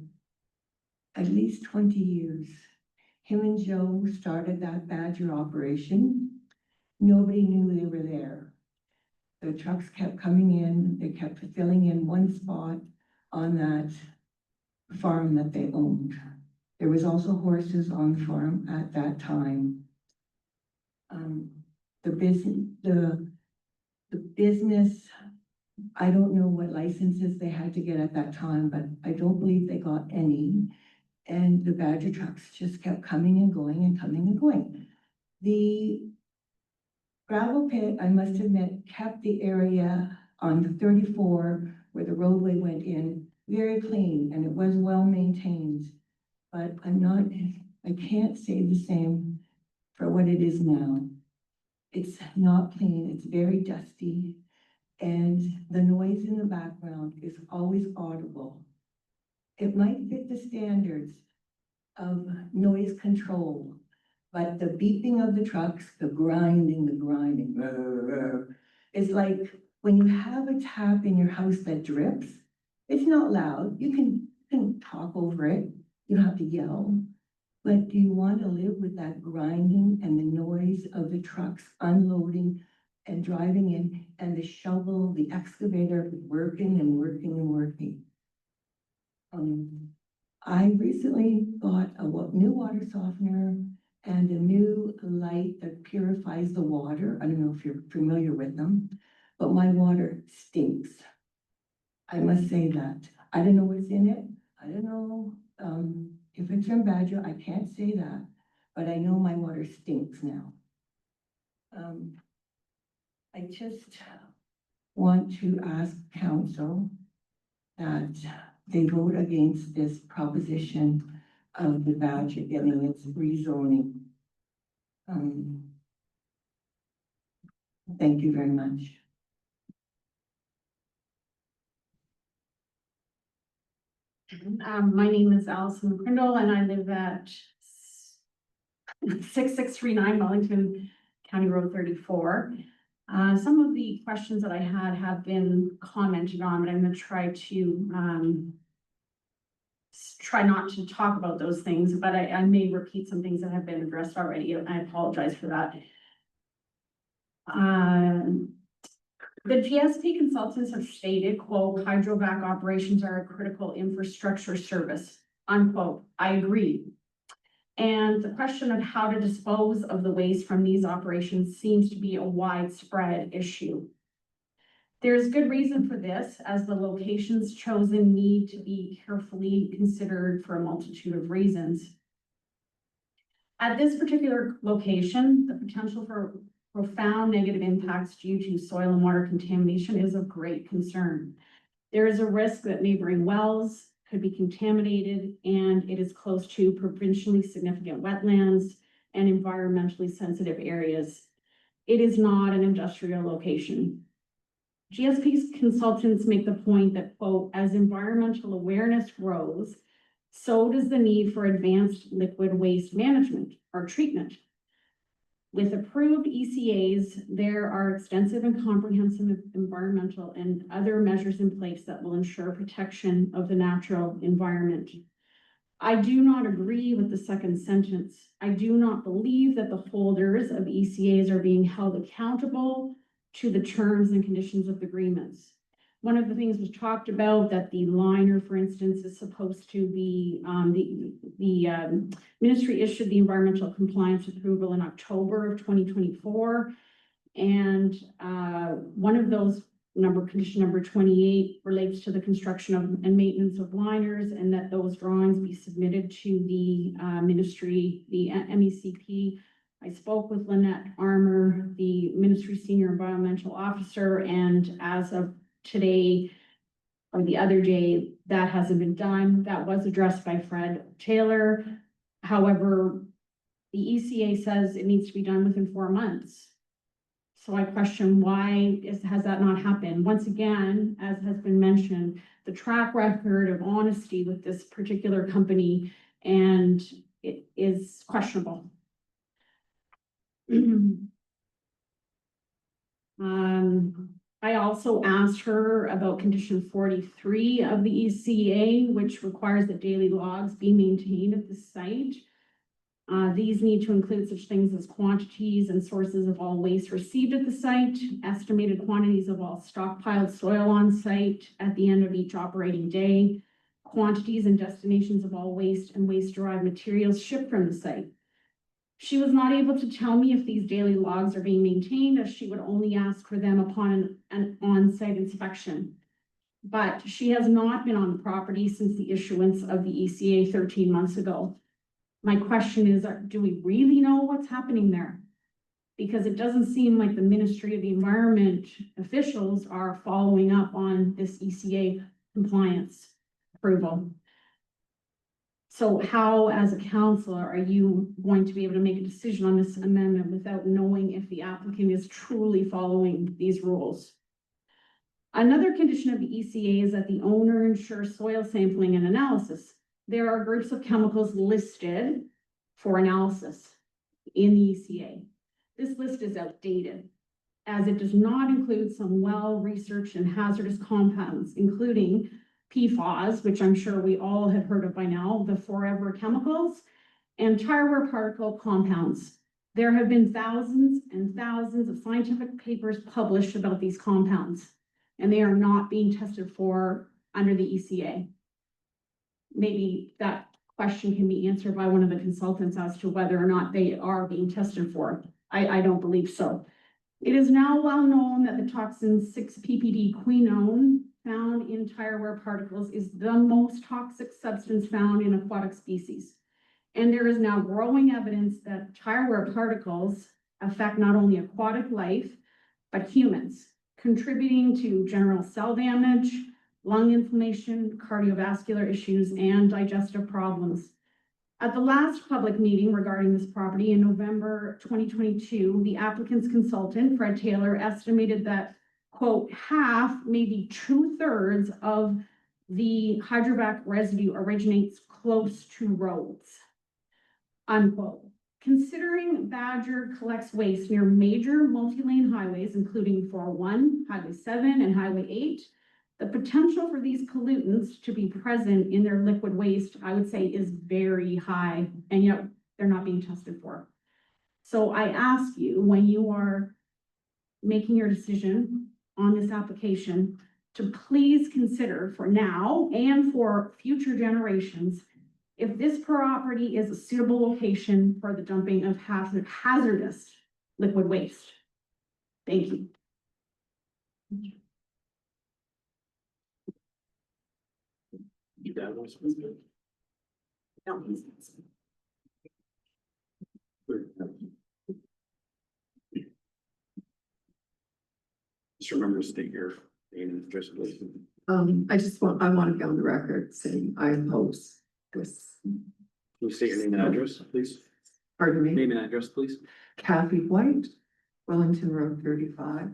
at least 20 years. Him and Joe started that Badger operation. Nobody knew they were there. The trucks kept coming in. They kept filling in one spot on that farm that they owned. There was also horses on the farm at that time. The business, I don't know what licenses they had to get at that time, but I don't believe they got any. And the Badger trucks just kept coming and going and coming and going. The gravel pit, I must admit, kept the area on the 34 where the roadway went in very clean, and it was well maintained. But I can't say the same for what it is now. It's not clean, it's very dusty, and the noise in the background is always audible. It might fit the standards of noise control, but the beeping of the trucks, the grinding, it's like when you have a tap in your house that drips, it's not loud, you can talk over it. You don't have to yell, but do you want to live with that grinding and the noise of the trucks unloading and driving in and the shovel, the excavator working and working and working? I recently bought a new water softener and a new light that purifies the water. I don't know if you're familiar with them, but my water stinks. I must say that. I don't know what's in it. I don't know. If it's from Badger, I can't say that, but I know my water stinks now. I just want to ask council that they vote against this proposition of the Badger getting its rezoning. Thank you very much. My name is Allison McCrindle and I live at 6639 Wellington County Road 34. Some of the questions that I had have been commented on, but I'm gonna try not to talk about those things, but I may repeat some things that have been addressed already, and I apologize for that. The GSP consultants have stated, quote, hydrovac operations are a critical infrastructure service, unquote. I agree. And the question of how to dispose of the waste from these operations seems to be a widespread issue. There's good reason for this, as the locations chosen need to be carefully considered for a multitude of reasons. At this particular location, the potential for profound negative impacts due to soil and water contamination is of great concern. There is a risk that neighboring wells could be contaminated, and it is close to provincially significant wetlands and environmentally sensitive areas. It is not an industrial location. GSP's consultants make the point that, quote, as environmental awareness grows, so does the need for advanced liquid waste management or treatment. With approved ECAs, there are extensive and comprehensive environmental and other measures in place that will ensure protection of the natural environment. I do not agree with the second sentence. I do not believe that the holders of ECAs are being held accountable to the terms and conditions of the agreements. One of the things was talked about that the liner, for instance, is supposed to be, the ministry issued the environmental compliance approval in October of 2024. And one of those condition number 28 relates to the construction of and maintenance of liners, and that those drawings be submitted to the ministry, the MECP. I spoke with Lynette Armour, the ministry senior environmental officer, and as of today or the other day, that hasn't been done. That was addressed by Fred Taylor. However, the ECA says it needs to be done within 4 months. So I question why has that not happened? Once again, as has been mentioned, the track record of honesty with this particular company, and it is questionable. I also asked her about condition 43 of the ECA, which requires that daily logs be maintained at the site. These need to include such things as quantities and sources of all waste received at the site, estimated quantities of all stockpiled soil on site at the end of each operating day, quantities and destinations of all waste and waste-derived materials shipped from the site. She was not able to tell me if these daily logs are being maintained, as she would only ask for them upon an on-site inspection. But she has not been on the property since the issuance of the ECA 13 months ago. My question is, do we really know what's happening there? Because it doesn't seem like the Ministry of the Environment officials are following up on this ECA compliance approval. So how, as a councillor, are you going to be able to make a decision on this amendment without knowing if the applicant is truly following these rules? Another condition of the ECA is that the owner ensure soil sampling and analysis. There are groups of chemicals listed for analysis in the ECA. This list is outdated, as it does not include some well-researched and hazardous compounds, including PFAS, which I'm sure we all have heard of by now, the forever chemicals, and tire wear particle compounds. There have been thousands and thousands of scientific papers published about these compounds, and they are not being tested for under the ECA. Maybe that question can be answered by one of the consultants as to whether or not they are being tested for. I don't believe so. It is now well known that the toxin 6-PPD quinone found in tire wear particles is the most toxic substance found in aquatic species. And there is now growing evidence that tire wear particles affect not only aquatic life, but humans, contributing to general cell damage, lung inflammation, cardiovascular issues, and digestive problems. At the last public meeting regarding this property in November 2022, the applicant's consultant, Fred Taylor, estimated that, quote, half, maybe 2/3 of the hydrovac residue originates close to roads, unquote. considering Badger collects waste near major multi-lane highways, including 401, Highway 7, and Highway 8, the potential for these pollutants to be present in their liquid waste, I would say, is very high, and yet they're not being tested for. So I ask you, when you are making your decision on this application, to please consider for now and for future generations, if this property is a suitable location for the dumping of hazardous liquid waste. Thank you. Just remember to state your name and address, please. I want to be on the record saying I oppose this. Can you state your name and address, please? Pardon me, Name and address, please. Kathy White, Wellington Road 35.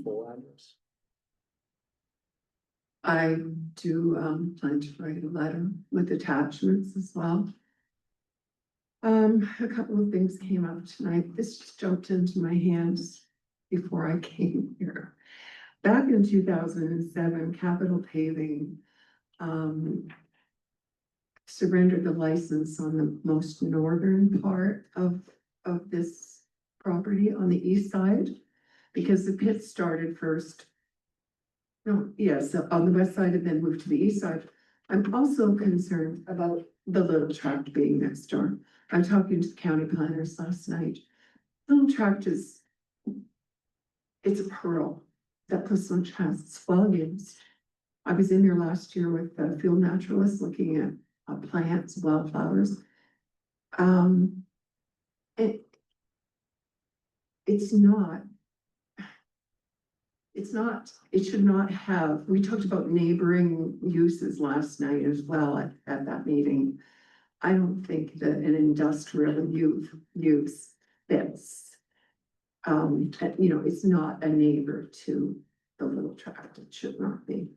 Full address. I do plan to write a letter with attachments as well. A couple of things came up tonight. This just jumped into my hands before I came here. Back in 2007, Capital Paving surrendered the license on the most northern part of this property on the east side, because the pit started first. No, yes, on the west side and then moved to the east side. I'm also concerned about the little tract being next door. I'm talking to the county planners last night. Little tract is, it's a pearl that Puslin has. It's well used. I was in there last year with the field naturalist looking at plants, wildflowers. It should not have, we talked about neighboring uses last night as well at that meeting. I don't think that an industrial use fits. It's not a neighbor to the little tract. It should not be.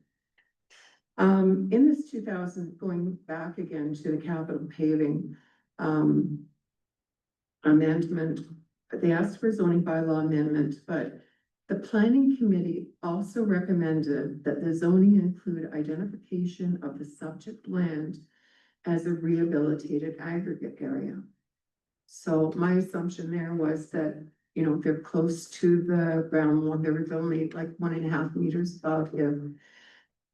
In this 2000, going back again to the Capital Paving amendment, they asked for zoning bylaw amendment, but the planning committee also recommended that the zoning include identification of the subject land as a rehabilitated aggregate area. So my assumption there was that, they're close to the ground one, there was only like 1.5 meters above him.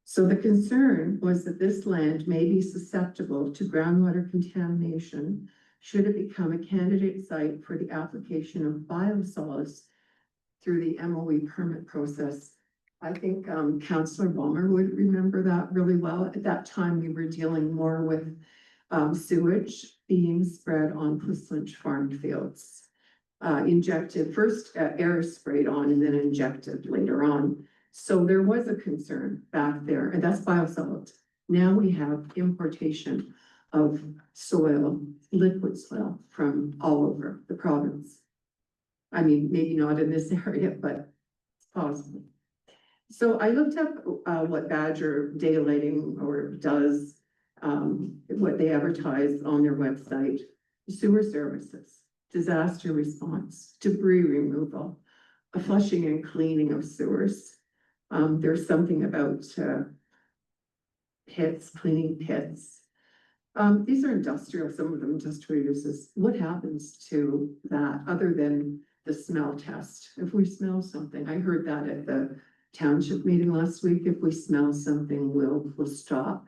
So the concern was that this land may be susceptible to groundwater contamination should it become a candidate site for the application of biosolids through the MOE permit process. I think Councillor Balmer would remember that really well. At that time, we were dealing more with sewage being spread on Puslin farm fields. Injected, first air sprayed on and then injected later on. So there was a concern back there, and that's biosolids. Now we have importation of soil, liquid soil from all over the province. I mean, maybe not in this area, but it's possible. So I looked up what Badger daylighting does, what they advertise on their website: sewer services, disaster response, debris removal, a flushing and cleaning of sewers. There's something about pits, cleaning pits. These are industrial, some of them industrial uses. What happens to that other than the smell test? If we smell something, I heard that at the township meeting last week, if we smell something, we'll stop.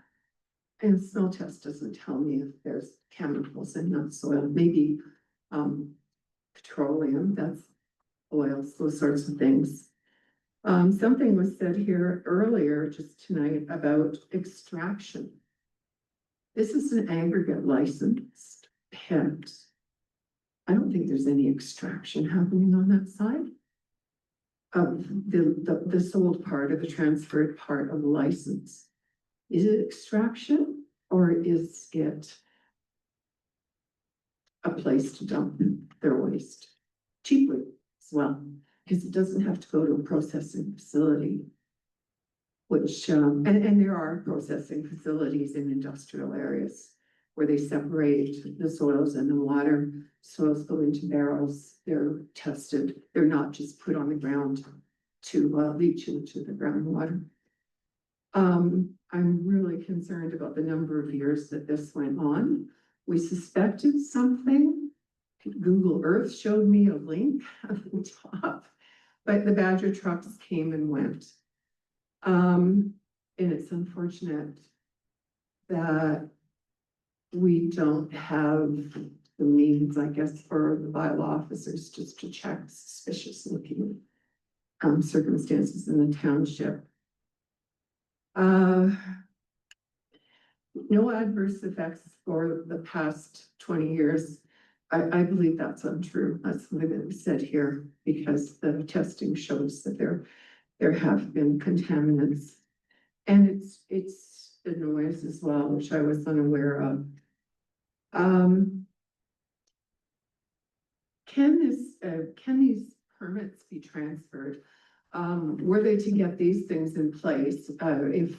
And smell test doesn't tell me if there's chemicals in that soil, maybe petroleum, that's oils, those sorts of things. Something was said here earlier just tonight about extraction. This is an aggregate licensed pit. I don't think there's any extraction happening on that side of the sold part of the transferred part of the license. Is it extraction or is it a place to dump their waste cheaply as well? Because it doesn't have to go to a processing facility, which, and there are processing facilities in industrial areas. where they separate the soils and the water. Soils go into barrels, they're tested, they're not just put on the ground to leach into the groundwater. I'm really concerned about the number of years that this went on. We suspected something. Google Earth showed me a link at the top, but the Badger trucks came and went. And it's unfortunate that we don't have the means, I guess, for the bylaw officers just to check suspicious looking circumstances in the township. No adverse effects for the past 20 years. I believe that's untrue. That's something that was said here because the testing shows that there have been contaminants. And it's the noise as well, which I was unaware of. Can these permits be transferred? Were they to get these things in place, if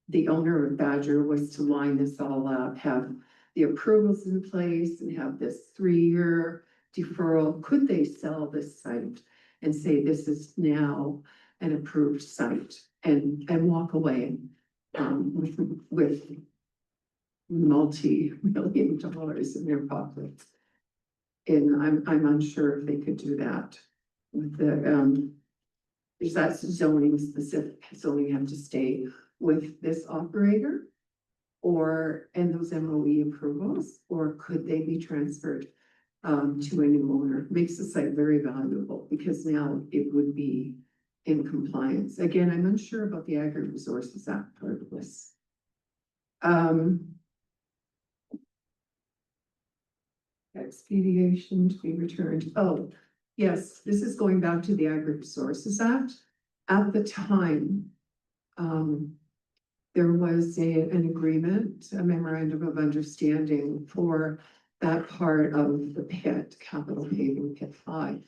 the owner of Badger was to line this all up, have the approvals in place and have this 3-year deferral, could they sell this site and say this is now an approved site and walk away with multi-million dollars in their pockets? And I'm unsure if they could do that with the is that zoning specific? Zoning have to stay with this operator and those MOE approvals, or could they be transferred to a new owner? Makes the site very valuable because now it would be in compliance. Again, I'm unsure about the Agri-Resources Act part of this. Expediation to be returned. Oh, yes, this is going back to the Agri-Resources Act. At the time, there was an agreement, a memorandum of understanding for that part of the pit, capital paving pit 5.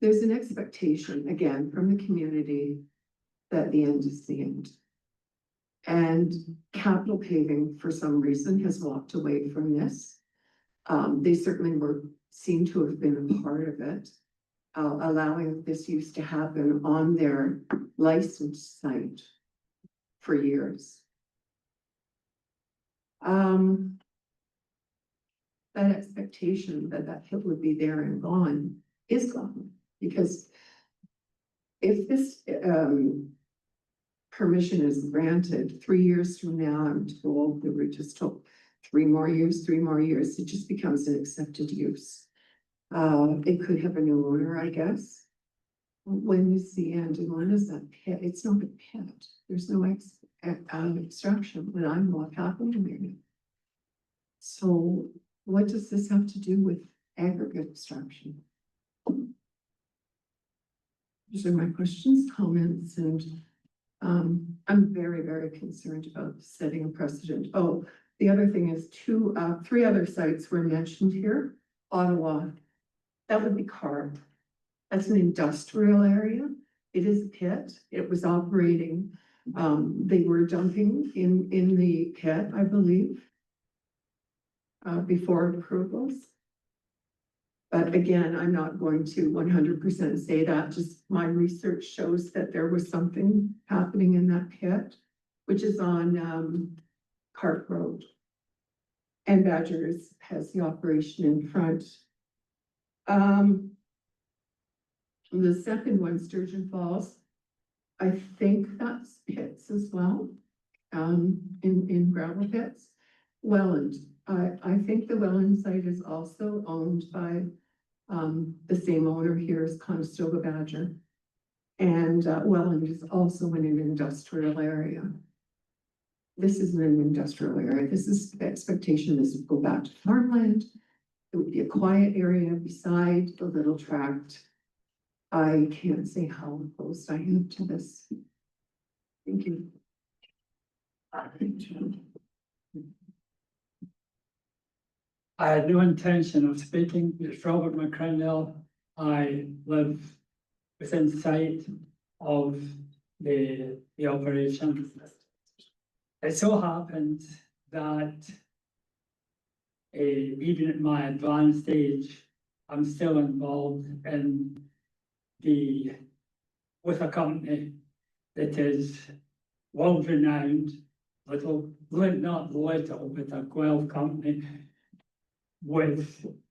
There's an expectation, again, from the community that the end is the end. And capital paving, for some reason, has walked away from this. They certainly seem to have been a part of it, allowing this use to happen on their licensed site for years. That expectation that that pit would be there and gone is gone, because if this permission is granted 3 years from now, I'm told that we're just told 3 more years, it just becomes an accepted use. It could have a new owner, I guess. When is the end and when is that pit? It's not a pit. There's no extraction that I'm not happening there. So what does this have to do with aggregate extraction? These are my questions, comments, and I'm very, very concerned about setting a precedent. Oh, the other thing is 3 other sites were mentioned here. Ottawa, that would be carved. That's an industrial area. It is a pit. It was operating. They were dumping in the pit, I believe, before approvals. But again, I'm not going to 100% say that. Just my research shows that there was something happening in that pit, which is on Cart Road. And Badgers has the operation in front. The second one, Sturgeon Falls, I think that's pits as well, in gravel pits. Welland, I think the Welland site is also owned by the same owner here as Conestoga Badger. And Welland is also in an industrial area. This isn't an industrial area. This is the expectation. This would go back to farmland. It would be a quiet area beside the little tract. I can't say how opposed I am to this. Thank you. I had no intention of speaking. It's Robert McCrindle. I live within sight of the operation. It so happened that even at my advanced age, I'm still involved in with a company that is world renowned, not little, but a Guelph company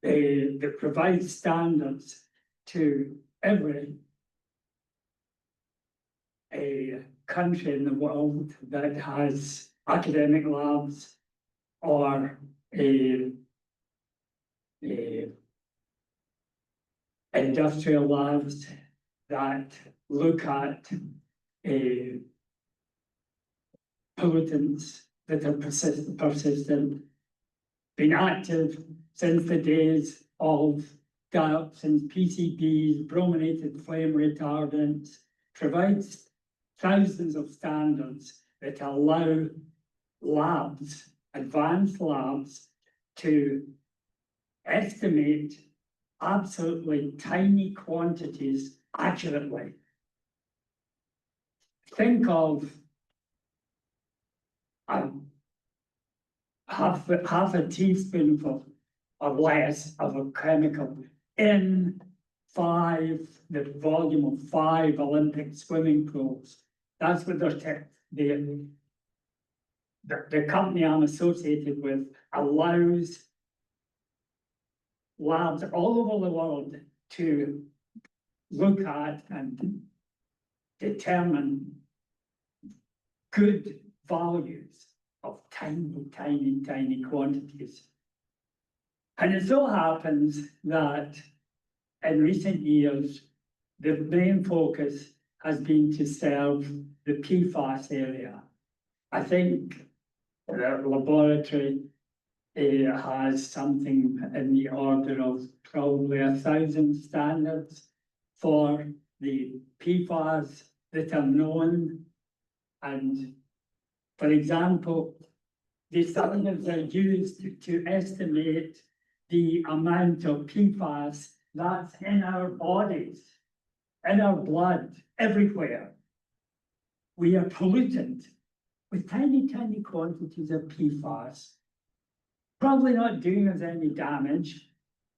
that provides standards to every country in the world that has academic labs or industrial labs that look at pollutants that are persistent, been active since the days of dioxins, PCBs, brominated flame retardants, provides thousands of standards that allow labs, advanced labs, to estimate absolutely tiny quantities accurately. Think of half a teaspoonful or less of a chemical in the volume of 5 Olympic swimming pools. That's what the company I'm associated with allows labs all over the world to look at and determine good values of tiny, tiny, tiny quantities. And it so happens that in recent years, the main focus has been to serve the PFAS area. I think the laboratory has something in the order of probably 1,000 standards for the PFAS that are known. And for example, the standards are used to estimate the amount of PFAS that's in our bodies, in our blood, everywhere. We are polluted with tiny, tiny quantities of PFAS, probably not doing us any damage,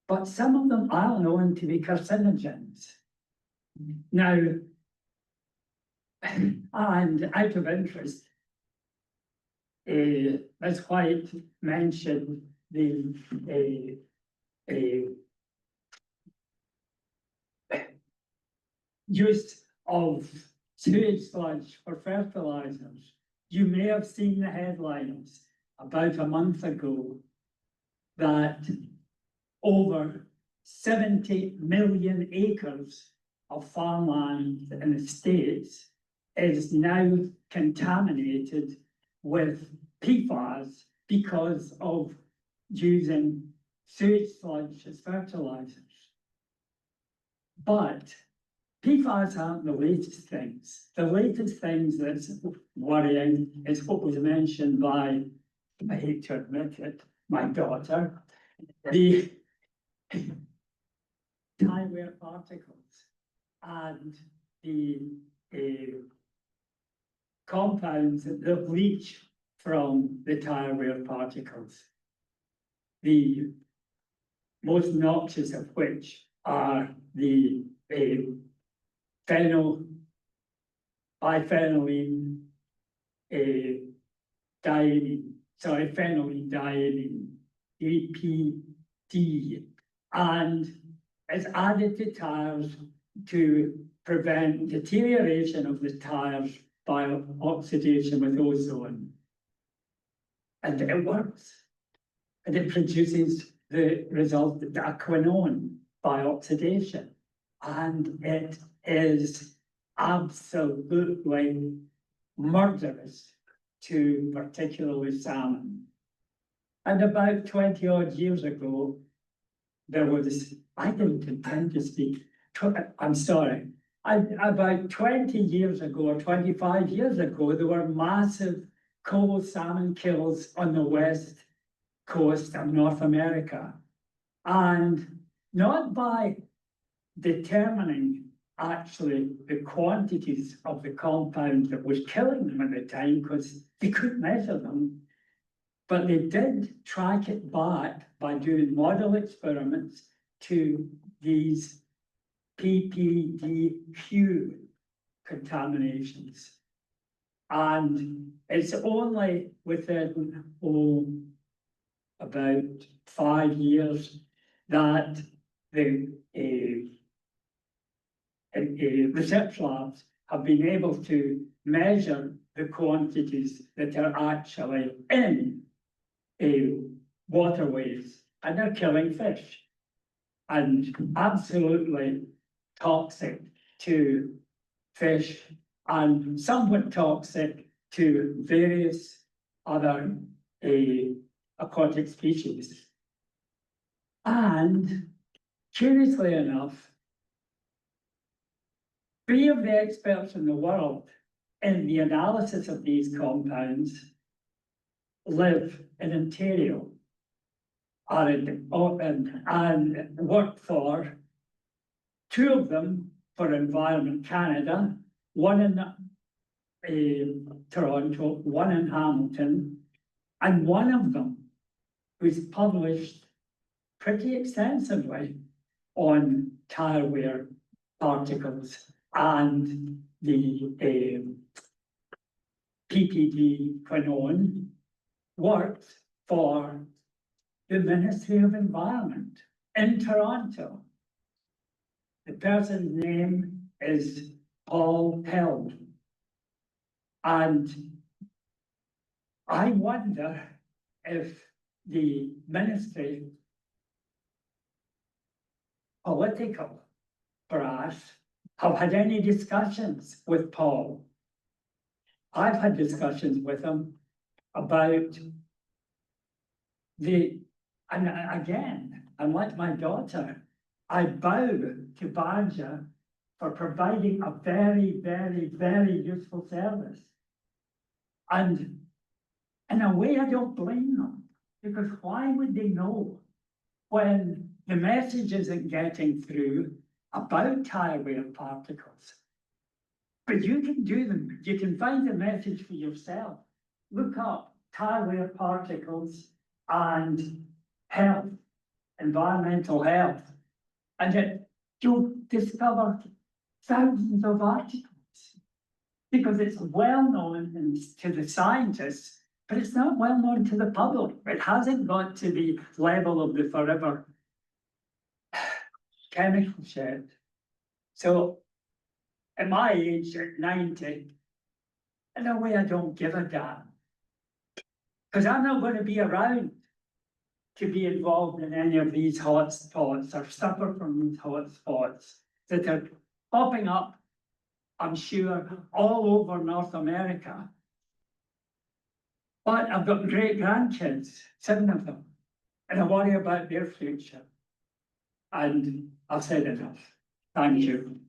but some of them are known to be carcinogens. Now, and out of interest, Ms. White mentioned the use of sewage sludge for fertilizers. You may have seen the headlines about a month ago that over 70 million acres of farmland in the States is now contaminated with PFAS because of using sewage sludge as fertilizers. But PFAS aren't the latest things. The latest things that's worrying is what was mentioned by, I hate to admit it, my daughter, the tire particles and the compounds that leach from the tire wear particles. The most noxious of which are the biphenylene phenylene diamine, BPD, and it's added to tires to prevent deterioration of the tires by oxidation with ozone. And it works. And it produces the result, the quinone by oxidation. And it is absolutely murderous to particularly salmon. And about 20 odd years ago, there was, I didn't intend to speak, I'm sorry, about 20 years ago or 25 years ago, there were massive coho salmon kills on the west coast of North America. And not by determining actually the quantities of the compound that was killing them at the time, because they couldn't measure them. But they did track it back by doing model experiments to these PPDQ contaminations. And it's only within, about 5 years that the research labs have been able to measure the quantities that are actually in waterways, and they're killing fish. And absolutely toxic to fish and somewhat toxic to various other aquatic species. And curiously enough, 3 of the experts in the world in the analysis of these compounds live in Ontario and work for 2 of them for Environment Canada, 1 in Toronto, 1 in Hamilton, and 1 of them who's published pretty extensively on tire wear particles and the PPD quinone, worked for the Ministry of Environment in Toronto. The person's name is Paul Held. And I wonder if the ministry, political brass, have had any discussions with Paul. I've had discussions with him about and again, unlike my daughter, I bow to Badger for providing a very, very, very useful service. And in a way, I don't blame them, because why would they know when the message isn't getting through about tire wear particles? But you can do them, you can find the message for yourself. Look up tire wear particles and health, environmental health, and you'll discover thousands of articles, because it's well known to the scientists, but it's not well known to the public. It hasn't got to the level of the forever chemical shed. So at my age, at 90, in a way I don't give a damn, because I'm not going to be around to be involved in any of these hot spots or suffer from these hot spots that are popping up, I'm sure, all over North America. But I've got great grandkids, 7 of them, and I worry about their future. And I've said enough. Thank you.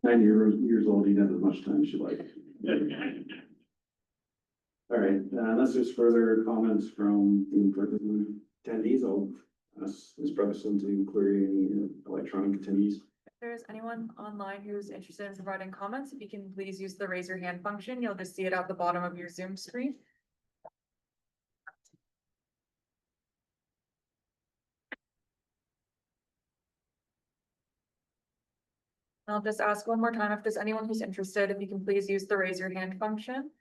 9 years old, you have as much time as you like. All right, unless there's further comments from the attendees, I'll ask Ms. Brotherson to query any electronic attendees. If there's anyone online who's interested in providing comments, if you can please use the raise your hand function, you'll just see it at the bottom of your Zoom screen. I'll just ask one more time if there's anyone who's interested, if you can please use the raise your hand function.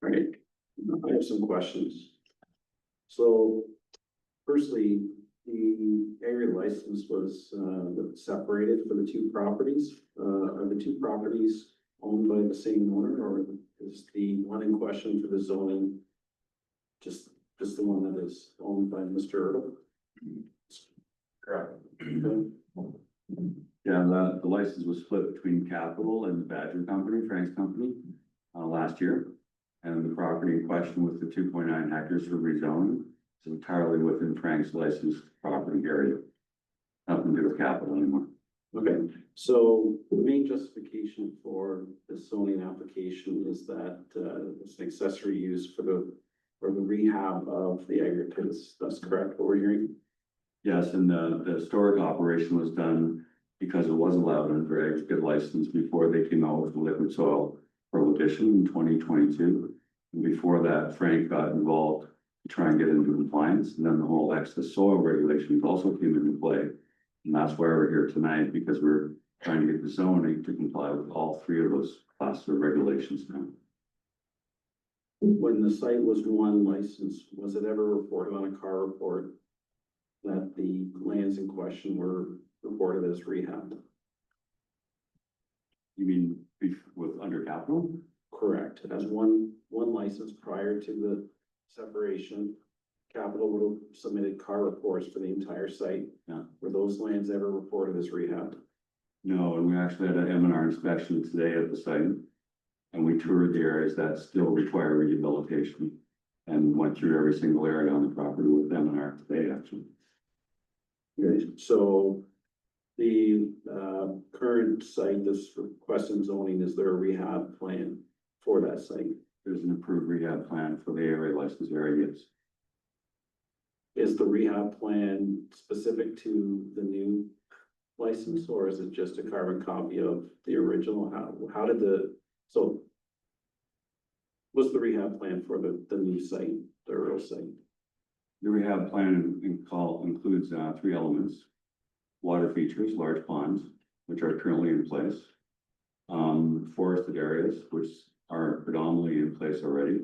All right, I have some questions. So firstly, the area license was separated for the 2 properties. Are the 2 properties owned by the same owner, or is the one in question for the zoning just the one that is owned by Mr. Ertl? Correct. Okay. Yeah, the license was split between Capital and the Badger Company, Frank's company, last year. And the property in question with the 2.9 hectares for rezoning is entirely within Frank's licensed property area. Nothing to do with Capital anymore. Okay, so the main justification for the zoning application is that it's an accessory use for the rehab of the aggregates. That's correct, what we're hearing? Yes, and the historic operation was done because it was allowed under aggregate license before they came out with the liquid soil prohibition in 2022. And before that, Frank got involved to try and get into compliance, and then the whole excess soil regulations also came into play. And that's why we're here tonight, because we're trying to get the zoning to comply with all three of those classes of regulations now. When the site was one license, was it ever reported on a car report that the lands in question were reported as rehab? You mean with under capital? Correct. As one license prior to the separation, Capital would have submitted car reports for the entire site. Yeah. Were those lands ever reported as rehab? No, and we actually had an M&R inspection today at the site. And we toured the areas that still require rehabilitation and went through every single area on the property with M&R today, actually. Okay, so the current site that's requesting zoning, is there a rehab plan for that site? There's an approved rehab plan for the area license area, yes. Is the rehab plan specific to the new license, or is it just a carbon copy of the original? How did so what's the rehab plan for the new site, the Earl site? The rehab plan includes three elements. Water features, large ponds, which are currently in place. Forested areas, which are predominantly in place already.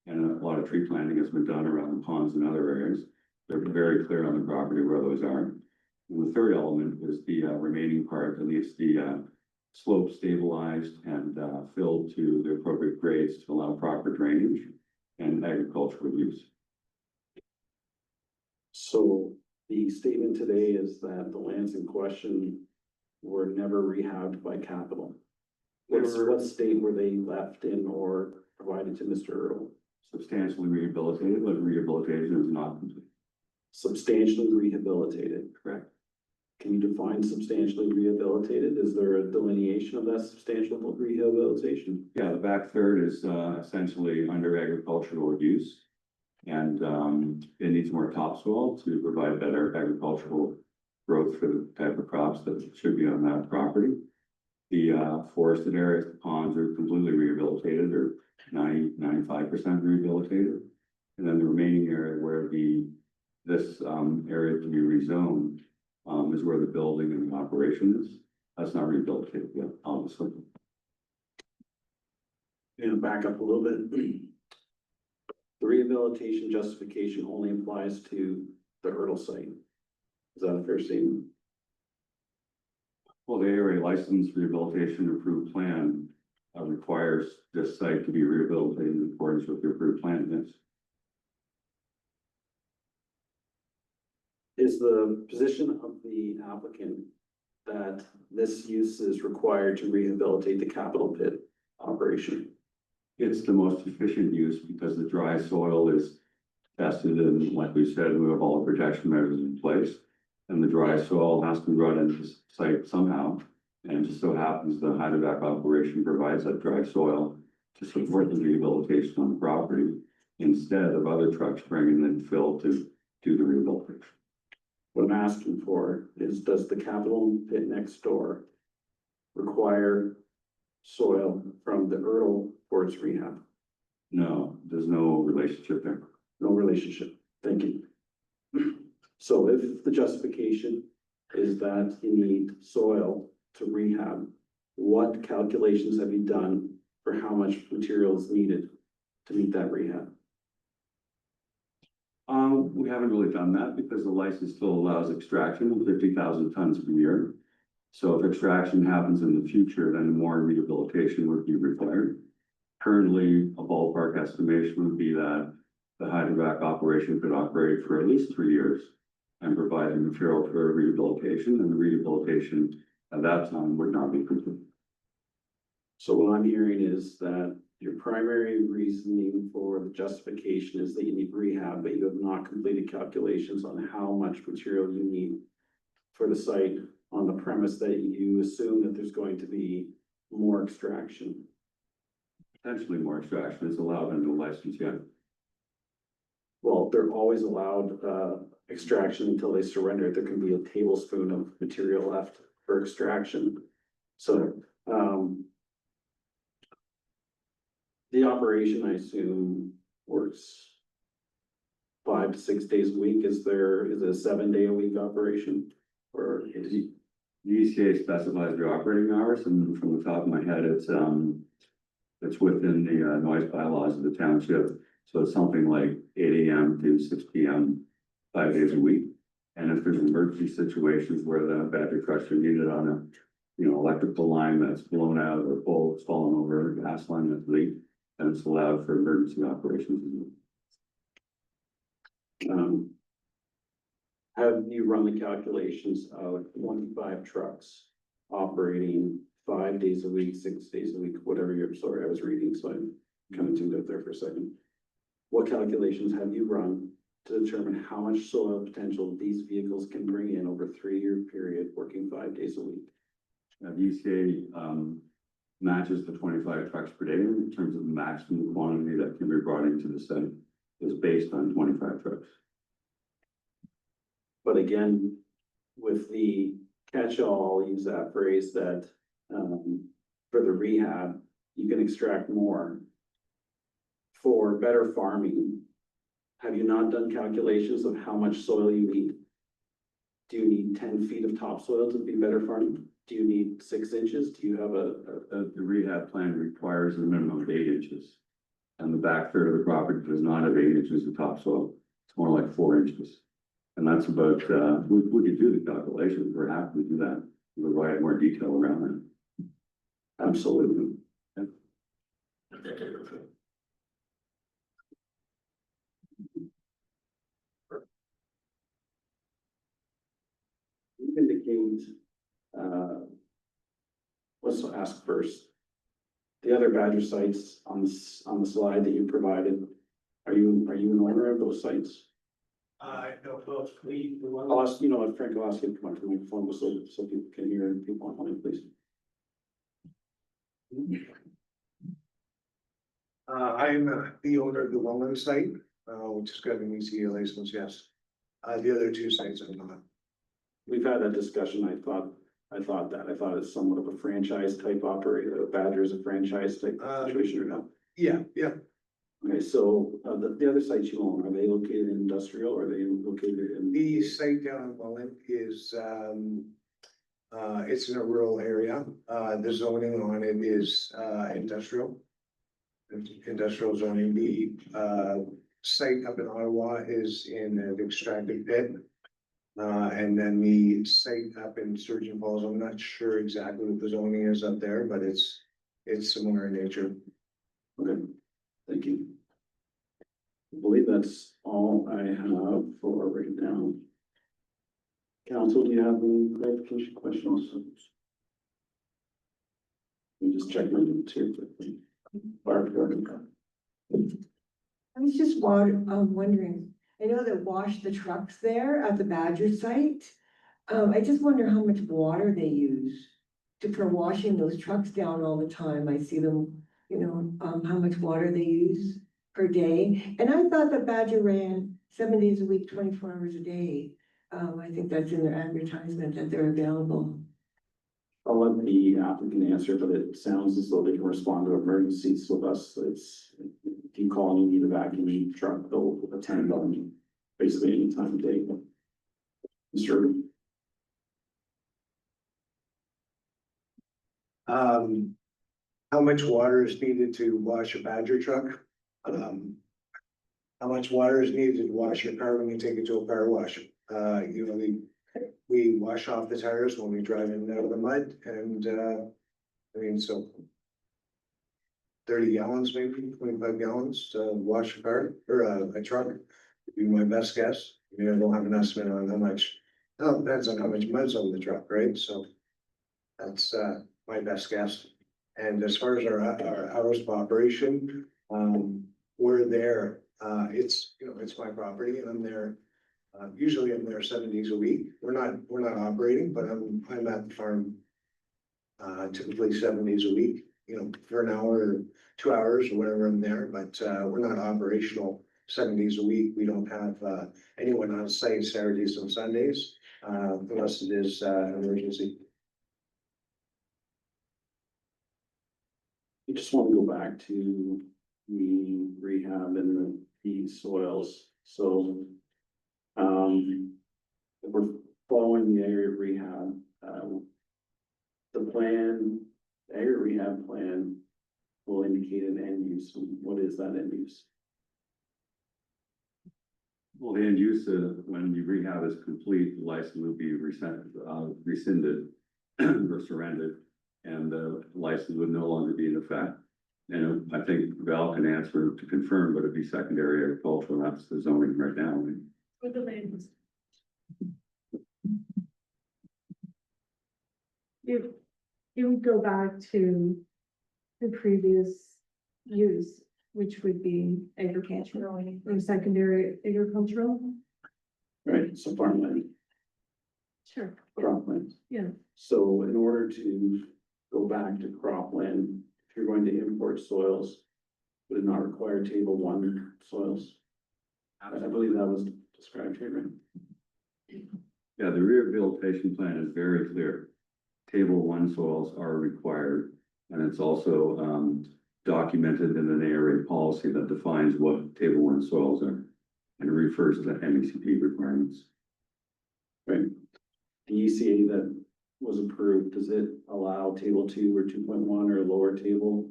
And a lot of tree planting has been done around the ponds and other areas. They're very clear on the property where those are. And the third element is the remaining part, at least the slope stabilized and filled to the appropriate grades to allow proper drainage and agricultural use. So the statement today is that the lands in question were never rehabbed by Capital. What state were they left in or provided to Mr. Earl? Substantially rehabilitated, but rehabilitation is not complete. Substantially rehabilitated. Correct. Can you define substantially rehabilitated? Is there a delineation of that substantial rehabilitation? Yeah, the back third is essentially under agricultural use. And it needs more topsoil to provide better agricultural growth for the type of crops that should be on that property. The forested areas, the ponds are completely rehabilitated, or 95% rehabilitated. And then the remaining area where this area to be rezoned is where the building and the operation is. That's not rehabilitated yet, obviously. Back up a little bit. The rehabilitation justification only applies to the Erdel site. Is that a fair statement? Well, the area license rehabilitation approved plan requires this site to be rehabilitated in accordance with the approved plan, yes. Is the position of the applicant that this use is required to rehabilitate the Capital Pit operation? It's the most efficient use because the dry soil is tested, and like we said, we have all the protection measures in place. And the dry soil has to be brought into the site somehow. And it just so happens the hydrovac operation provides that dry soil to support the rehabilitation on the property instead of other trucks bringing in fill to do the rehabilitation. What I'm asking for is, does the Capital Pit next door require soil from the Erdel for its rehab? No, there's no relationship there. No relationship. Thank you. So if the justification is that you need soil to rehab, what calculations have you done for how much material is needed to meet that rehab? We haven't really done that because the license still allows extraction of 50,000 tons per year. So if extraction happens in the future, then more rehabilitation would be required. Currently, a ballpark estimation would be that the hydrovac operation could operate for at least 3 years and provide the material for rehabilitation, and the rehabilitation at that time would not be complete. So what I'm hearing is that your primary reasoning for the justification is that you need rehab, but you have not completed calculations on how much material you need for the site on the premise that you assume that there's going to be more extraction. Potentially more extraction is allowed under the license, yeah. well, they're always allowed, extraction until they surrender. There can be a tablespoon of material left for extraction. So, the operation, I assume, works 5 to 6 days a week. Is it a 7 day a week operation? Or is The ECA specifies the operating hours, and from the top of my head, it's within the noise bylaws of the township. So it's something like 8 AM to 6 PM, 5 days a week. And if there's emergency situations where the battery trucks are needed on a, electrical line that's blown out or pole that's fallen over, or gas line that's leaked, then it's allowed for emergency operations. Have you run the calculations of 25 trucks operating 5 days a week, 6 days a week, whatever sorry, I was reading, so I kind of tuned out there for a second. What calculations have you run to determine how much soil potential these vehicles can bring in over a 3-year period, working 5 days a week? The ECA matches the 25 trucks per day in terms of the maximum quantity that can be brought into the site is based on 25 trucks. But again, with the catch-all, I'll use that phrase that, for the rehab, you can extract more. For better farming, have you not done calculations of how much soil you need? Do you need 10 feet of topsoil to be better farming? Do you need 6 inches? Do you have The rehab plan requires a minimum of 8 inches. And the back third of the property does not have 8 inches of topsoil. It's more like 4 inches. And that's about, we could do the calculations. We're happy to do that. We'll provide more detail around that. Absolutely. You indicate, let's ask first. The other Badger sites on the slide that you provided, are you an owner of those sites? No, both, I'll ask, Frank, I'll ask you to come up to the microphone so people can hear and people on line, please. I'm the owner of the Welland site, which has got an ECA license, yes. The other 2 sites are not. We've had that discussion. I thought it's somewhat of a franchise type operator. Badger is a franchise type situation or not? Yeah. Okay, so the other sites you own, are they located in industrial or are they located in? The site down in Welland is, it's in a rural area. The zoning on it is, industrial. Industrial zoning. The, site up in Ottawa is in an extractive pit. And then the site up in Sturgeon Falls, I'm not sure exactly what the zoning is up there, but it's similar in nature. Okay, thank you. I believe that's all I have for right now. Council, do you have any clarification questions? Let me just check my notes here quickly. Barb, go ahead. I was just wondering, I know they wash the trucks there at the Badger site. I just wonder how much water they use for washing those trucks down all the time. I see them, how much water they use per day. And I thought that Badger ran 7 days a week, 24 hours a day. I think that's in their advertisement that they're available. I'll let the applicant answer, but it sounds as though they can respond to emergencies with us. It's, if you call and you need a vacuum truck, they'll attend on basically any time of day. Mr. How much water is needed to wash a Badger truck? How much water is needed to wash your car when you take it to a car wash? We wash off the tires when we drive in out of the mud and, so 30 gallons, maybe 25 gallons to wash a car or a truck would be my best guess. I don't have an estimate on how much. No, it depends on how much mud's on the truck, right? So that's my best guess. And as far as our hours of operation, we're there. It's my property and I'm there. Usually I'm there 7 days a week. We're not operating, but I'm at the farm typically 7 days a week, for an hour or 2 hours or whatever I'm there, but we're not operational 7 days a week. We don't have, anyone on site Saturdays and Sundays, unless it is, an emergency. I just want to go back to the rehab and the soils, so. If we're following the area rehab, the plan, the area rehab plan will indicate an end use. What is that end use? Well, the end use, when the rehab is complete, the license will be rescinded or surrendered, and the license would no longer be in effect. And I think Val can answer to confirm, but it'd be secondary agricultural, that's the zoning right now. For the land use. It would go back to the previous use, which would be agricultural or secondary agricultural. Right, so farmland, Sure. cropland. Yeah. So in order to go back to cropland, if you're going to import soils, would it not require table 1 soils? I believe that was described here, right? Yeah, the rehabilitation plan is very clear. Table 1 soils are required, and it's also documented in an ARA policy that defines what table 1 soils are. And it refers to MECP requirements. Right. The ECA that was approved, does it allow table 2 or 2.1 or lower table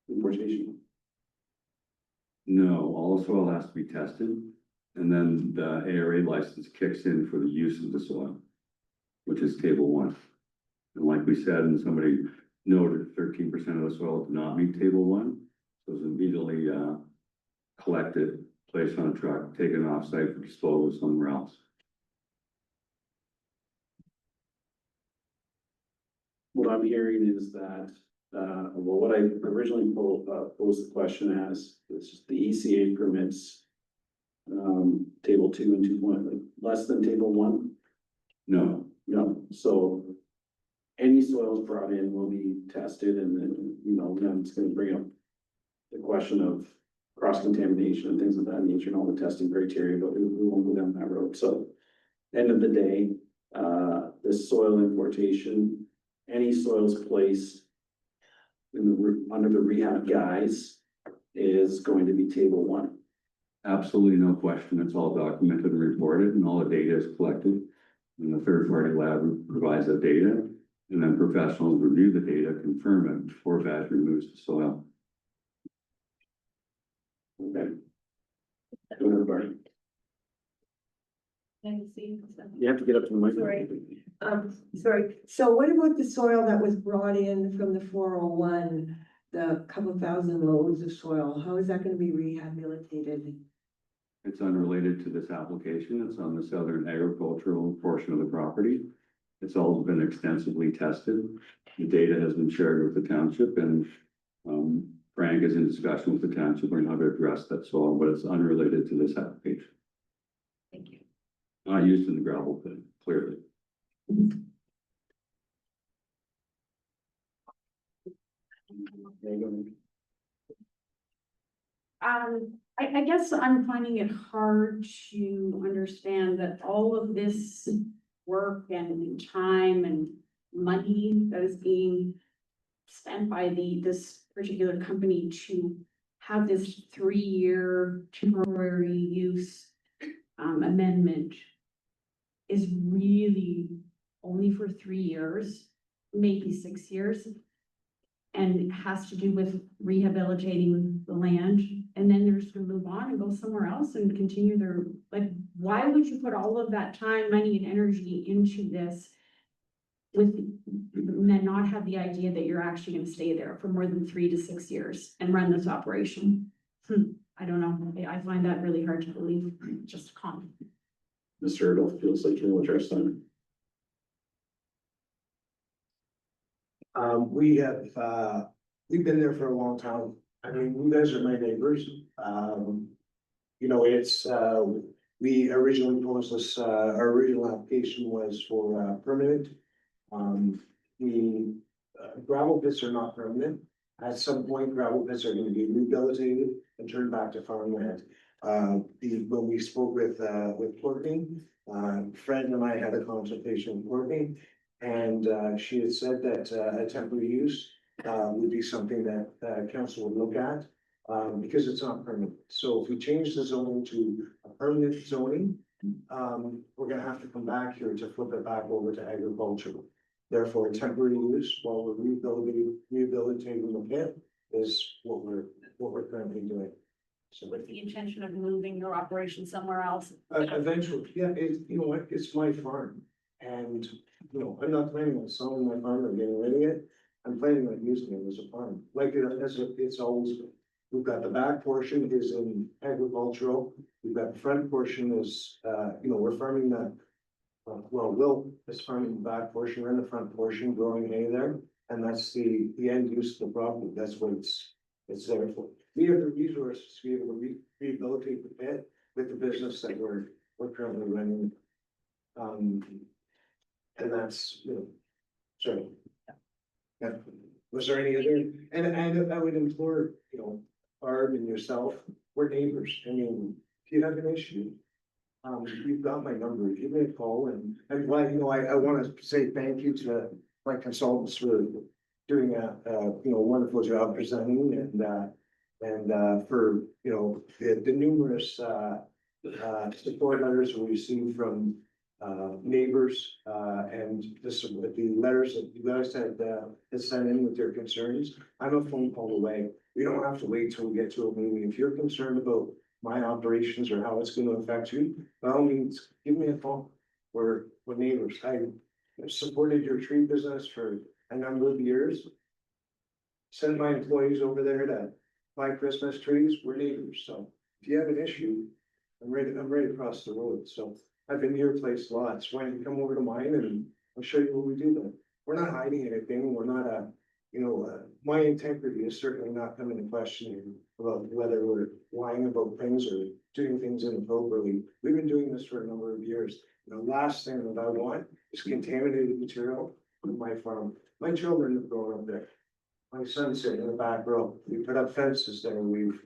importation? No, all the soil has to be tested, and then the ARA license kicks in for the use of the soil, which is table 1. And like we said, and somebody noted, 13% of the soil did not meet table 1, so it was immediately collected, placed on a truck, taken off site for disposal somewhere else. What I'm hearing is that, well, what I originally posed the question as, is just the ECA permits table 2 and 2.1, like less than table 1? No, No, so any soils brought in will be tested, and then, then it's gonna bring up the question of cross-contamination and things of that nature and all the testing criteria, but we won't go down that road. So end of the day, this soil importation, any soils placed in the under the rehab guise is going to be table 1. absolutely no question. It's all documented and reported, and all the data is collected. And the third-party lab provides the data, and then professionals review the data, confirm it before Badger removes the soil. Okay. Go ahead, Barry. You have to get up to the microphone. Sorry, so what about the soil that was brought in from the 401, the couple thousand loads of soil? How is that gonna be rehabilitated? It's unrelated to this application. It's on the southern agricultural portion of the property. It's all been extensively tested. The data has been shared with the township, and Frank is in discussion with the township on how to address that soil, but it's unrelated to this application. Thank you. Not used in the gravel pit, clearly. I guess I'm finding it hard to understand that all of this work and time and money that is being spent by this particular company to have this 3-year temporary use amendment is really only for 3 years, maybe 6 years. And it has to do with rehabilitating the land, and then they're just gonna move on and go somewhere else and continue their, like, why would you put all of that time, money, and energy into this with, and then not have the idea that you're actually gonna stay there for more than 3 to 6 years and run this operation? I don't know, I find that really hard to believe, just a comment. Mr. Erdl feels like you'll address that. We have, we've been there for a long time. I mean, you guys are my neighbors. It's, we originally posed this, our original application was for permanent. The gravel pits are not permanent. At some point, gravel pits are gonna be rehabilitated and turned back to farmland. when we spoke with Courtney, Fred and I had a consultation with Courtney. And, she had said that, a temporary use, would be something that, council would look at. Because it's not permanent. So if we change the zoning to a permanent zoning, we're gonna have to come back here to flip it back over to agricultural. Therefore, temporary use while we're rehabilitating the pit is what we're currently doing. So With the intention of moving your operation somewhere else. eventually, yeah, you know what, it's my farm. And, you know, I'm not planning on selling my farm or getting rid of it. I'm planning on using it as a farm, like it's always been. We've got the back portion is in agricultural, we've got the front portion is, you know, we're farming that. Will is farming the back portion, we're in the front portion growing hay there, and that's the end use of the property, that's what it's there for. We have the resources to be able to rehabilitate the pit with the business that we're currently running. And that's, you know, sorry. Yeah, was there any other, and I would implore, you know, Barb and yourself, we're neighbors, I mean, if you have an issue. You've got my number, give me a call and I'm glad, you know, I wanna say thank you to my consultants for doing a you know, wonderful job presenting and for, you know, the numerous support letters we received from neighbors and the letters that you guys had sent in with their concerns. I'm a phone call away. We don't have to wait till we get to a meeting. If you're concerned about my operations or how it's going to affect you, by all means, give me a call. We're neighbors. I supported your tree business for a number of years. Send my employees over there to buy Christmas trees. We're neighbors. So if you have an issue, I'm right across the road. So I've been to your place lots. Why don't you come over to mine and I'll show you what we do then. We're not hiding anything. We're not you know, my integrity is certainly not coming to question about whether we're lying about things or doing things inappropriately. We've been doing this for a number of years. The last thing that I want is contaminated material on my farm. My children have grown up there. My son's sitting in the back row. We put up fences there. We've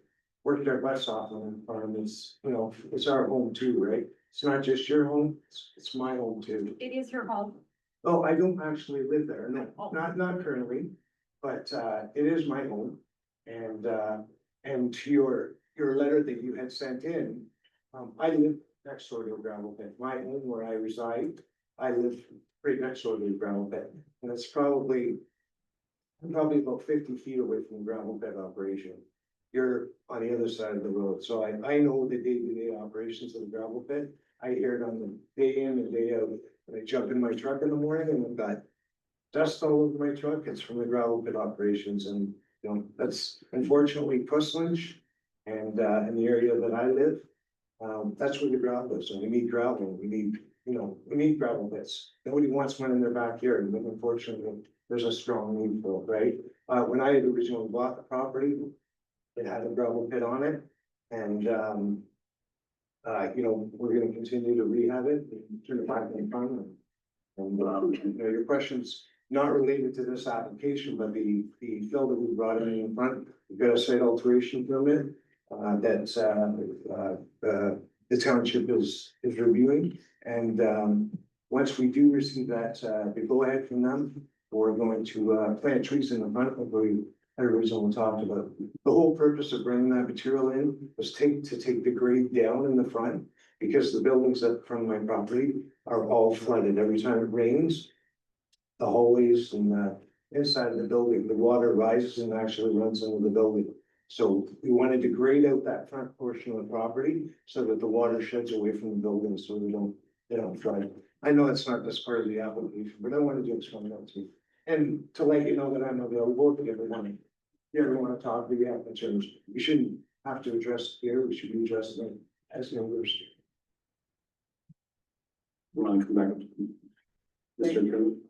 worked our butts off on the farm. It's, you know, it's our home too, right? It's not just your home, it's my home too. It is your home. Oh, I don't actually live there, no, not currently, but it is my home. And to your letter that you had sent in, I live next door to a gravel pit. My home where I reside, I live right next door to a gravel pit. And it's probably about 50 feet away from the gravel pit operation. You're on the other side of the road, so I know the day-to-day operations of the gravel pit. I hear it on the day in and day out. When I jump in my truck in the morning and I've got dust all over my truck, it's from the gravel pit operations, and you know, that's unfortunately Puslinch and in the area that I live. That's where the gravel is, and we need gravel, we need gravel pits. Nobody wants one in their backyard, but unfortunately, there's a strong need for it, right? When I had originally bought the property, it had a gravel pit on it, and you know, we're gonna continue to rehab it, and turn it back in front. And you know, your question's not related to this application, but the fill that we brought in front, we've got a site alteration permit that the township is reviewing. And once we do receive that, the go ahead from them, we're going to plant trees in the front like we originally talked about. The whole purpose of bringing that material in was to take the grade down in the front, because the buildings up from my property are all flooded every time it rains. The hallways and the inside of the building, the water rises and actually runs into the building. So we wanted to grade out that front portion of the property so that the water sheds away from the building, so they don't flood. I know it's not this part of the application, but I wanted to explain that to you. And to let you know that I'm available to everyone. If you ever want to talk, we have concerns. We shouldn't have to address it here. We should be addressing it as neighbors. Want to come back? Mr. Chairman?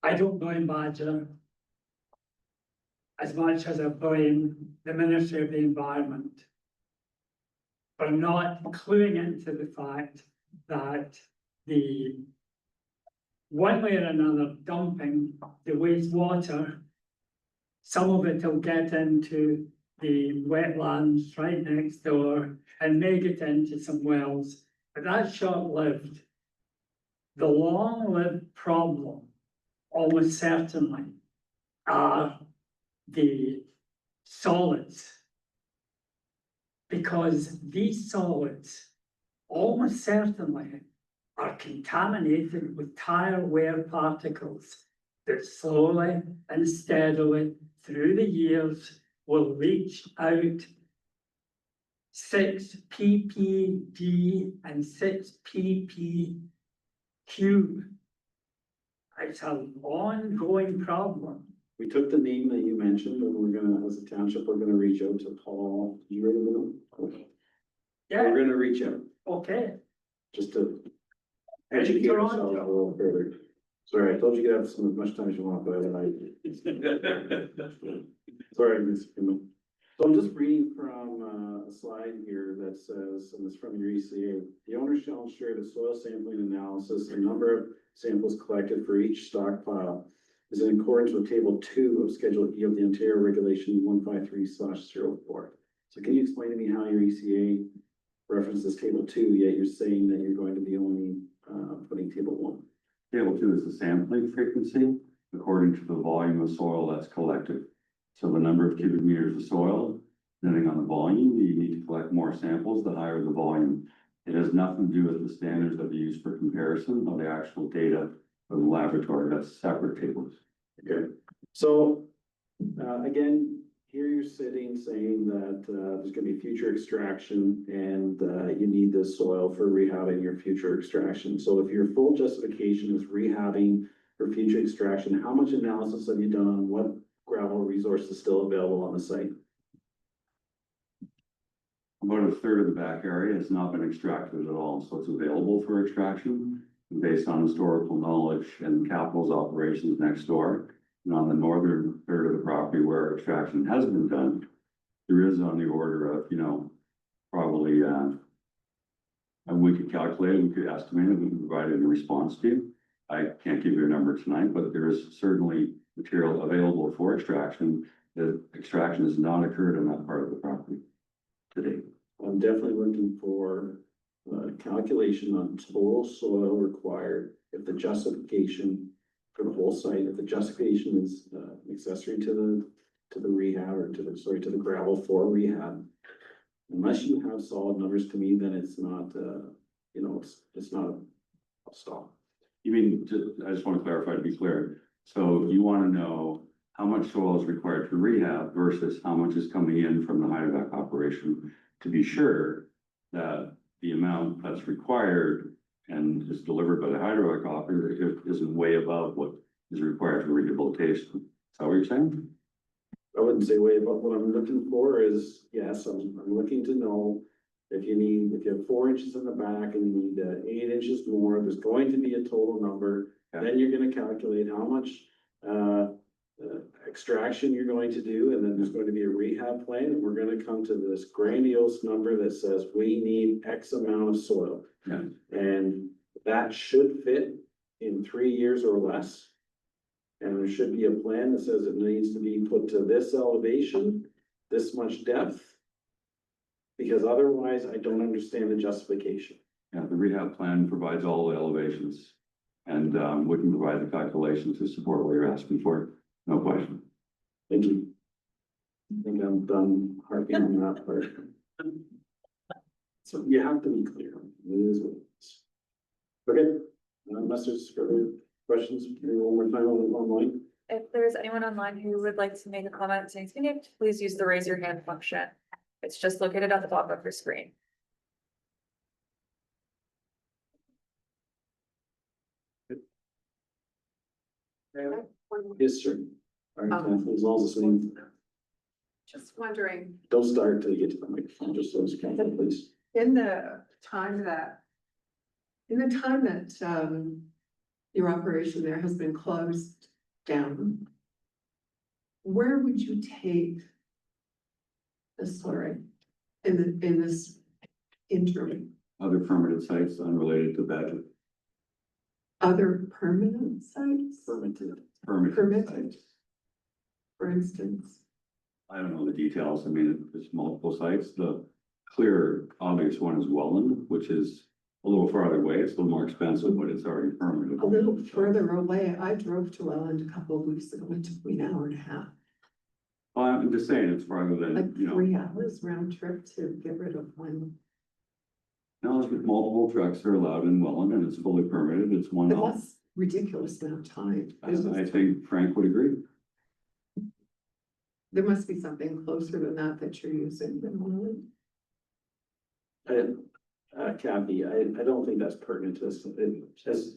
I don't blame Badger as much as I blame the Ministry of the Environment for not cluing into the fact that the one way or another dumping the wastewater Some of it will get into the wetlands right next door and may get into some wells, but that's short-lived. The long-lived problem, almost certainly, are the solids. Because these solids almost certainly are contaminated with tire wear particles that slowly and steadily through the years will leach out 6 ppd and 6 ppq. It's an ongoing problem. We took the name that you mentioned, and we're gonna, as a township, we're gonna reach out to Paul. You ready to know? Okay. Yeah, We're gonna reach out, okay. just to educate ourselves a little further. Sorry, I told you to have as much time as you want, but sorry, Ms. Kimmel. So I'm just reading from a slide here that says, and it's from your ECA, the owner shall ensure the soil sampling analysis, the number of samples collected for each stockpile is in accordance with table 2 of Schedule E of the Ontario Regulation 153/04. So can you explain to me how your ECA references table 2, yet you're saying that you're going to be only putting table 1? Table 2 is the sampling frequency according to the volume of soil that's collected. So the number of cubic meters of soil, depending on the volume, you need to collect more samples, the higher the volume. It has nothing to do with the standards that we use for comparison of the actual data from the laboratory. That's separate tables. Okay, so again, here you're sitting saying that there's gonna be future extraction and you need this soil for rehabbing your future extraction. So if your full justification is rehabbing for future extraction, how much analysis have you done on what gravel resource is still available on the site? About a third of the back area has not been extracted at all, so it's available for extraction based on historical knowledge and Capital's operations next door. And on the northern third of the property where extraction has been done, there is on the order of, probably, and we could calculate it, we could estimate it, we can provide it in response to you. I can't give you a number tonight, but there is certainly material available for extraction. The extraction has not occurred in that part of the property today. I'm definitely looking for calculation on total soil required if the justification for the whole site, if the justification is accessory to the rehab or to the gravel for rehab. Unless you have solid numbers to me, then it's not, it's not a stop. You mean, I just want to clarify to be clear. So you want to know how much soil is required for rehab versus how much is coming in from the Heidelberg operation to be sure that the amount that's required and is delivered by the Heidelberg operator isn't way above what is required for rehabilitation. Is that what you're saying? I wouldn't say way above. What I'm looking for is, yes, I'm looking to know if you have 4 inches in the back and you need 8 inches more, there's going to be a total number. Okay. Then you're gonna calculate how much extraction you're going to do, and then there's going to be a rehab plan, and we're gonna come to this grandiose number that says we need X amount of soil. Yeah. And that should fit in 3 years or less. And there should be a plan that says it needs to be put to this elevation, this much depth. Because otherwise, I don't understand the justification. Yeah, the rehab plan provides all the elevations. And we can provide the calculations to support what you're asking for. No question. Thank you. I think I'm done harping on that part. So you have to be clear. It is what it is. Okay, unless there's further questions, maybe one more time online. If there's anyone online who would like to make a comment saying something, please use the raise your hand function. It's just located at the bottom of your screen. Yes, sir. All right, as long as it's me. Just wondering, Don't start till you get to the microphone, just so it's kind please. in the time that your operation there has been closed down, where would you take the slurry in this interim? Other permitted sites unrelated to Badger. Other permanent sites? Permitted. Permitted Permitted. sites. for instance? I don't know the details. I mean, there's multiple sites. The clear, obvious one is Welland, which is a little farther away. It's a little more expensive, but it's already permanent. A little further away, I drove to Welland a couple of weeks ago, it took me an hour and a half. I'm just saying it's farther Like than, you know, 3 hours round trip to get rid of one. now multiple trucks are allowed in Welland and it's fully permitted. It's one But off. that's ridiculous amount of time. I think Frank would agree. There must be something closer than that you're using than Welland. Kathy, I don't think that's pertinent to us.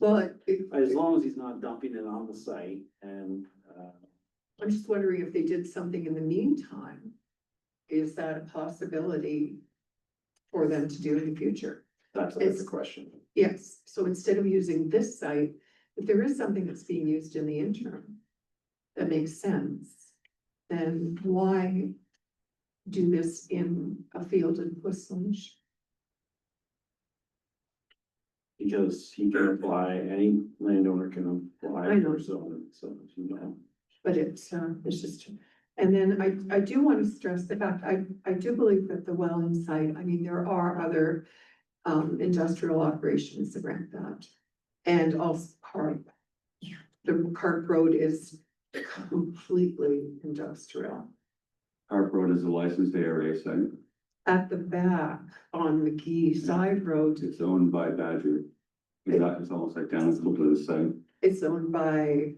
Well, As long as he's not dumping it on the site and, I'm just wondering if they did something in the meantime. Is that a possibility for them to do in the future? that's It's- the question. Yes, so instead of using this site, if there is something that's being used in the interim that makes sense, then why do this in a field in Puslin? Because he can apply, any landowner can apply I know. for zoning, so, you know. But it's just, and then I do want to stress the fact, I do believe that the Welland site, I mean, there are other industrial operations around that. And also Carp. The Carp Road is completely industrial. Harp Road is a licensed ARA site. At the back on McGee Side Road, It's owned by Badger. It's almost like down to the site. it's owned by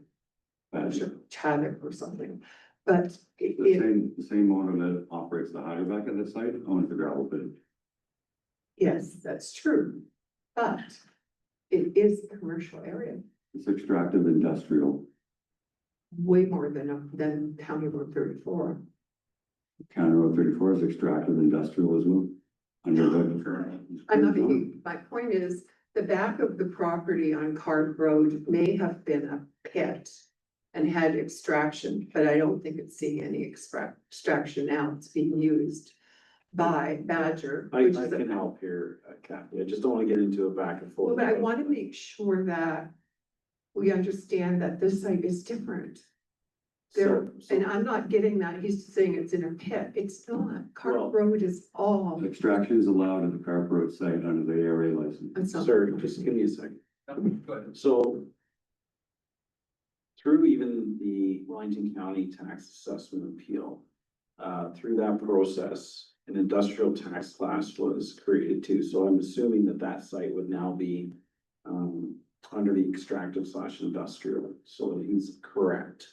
Badger. Chadwick or something. But The same owner that operates the hydrovac at the site owns the gravel pit. yes, that's true. But it is a commercial area, It's extractive industrial. way more than County Road 34. County Road 34 is extractive industrial as well. Under the. I'm not being, my point is, the back of the property on Card Road may have been a pit and had extraction, but I don't think it's seeing any extraction now. It's being used by Badger. I which is a- can help here, Kathy. I just don't want to get into a back and Well, forth. but I want to make sure that we understand that this site is different. There, So- and I'm not getting that. He's saying it's in a pit. It's not. Well- Card Road is all. Extraction is allowed at the Carp Road site under the ARA license. It's not- Sir, just give me a second. Go ahead. So through even the Wellington County Tax Assessment Appeal, through that process, an industrial tax class was created too. So I'm assuming that that site would now be under the extractive/industrial. So he's correct.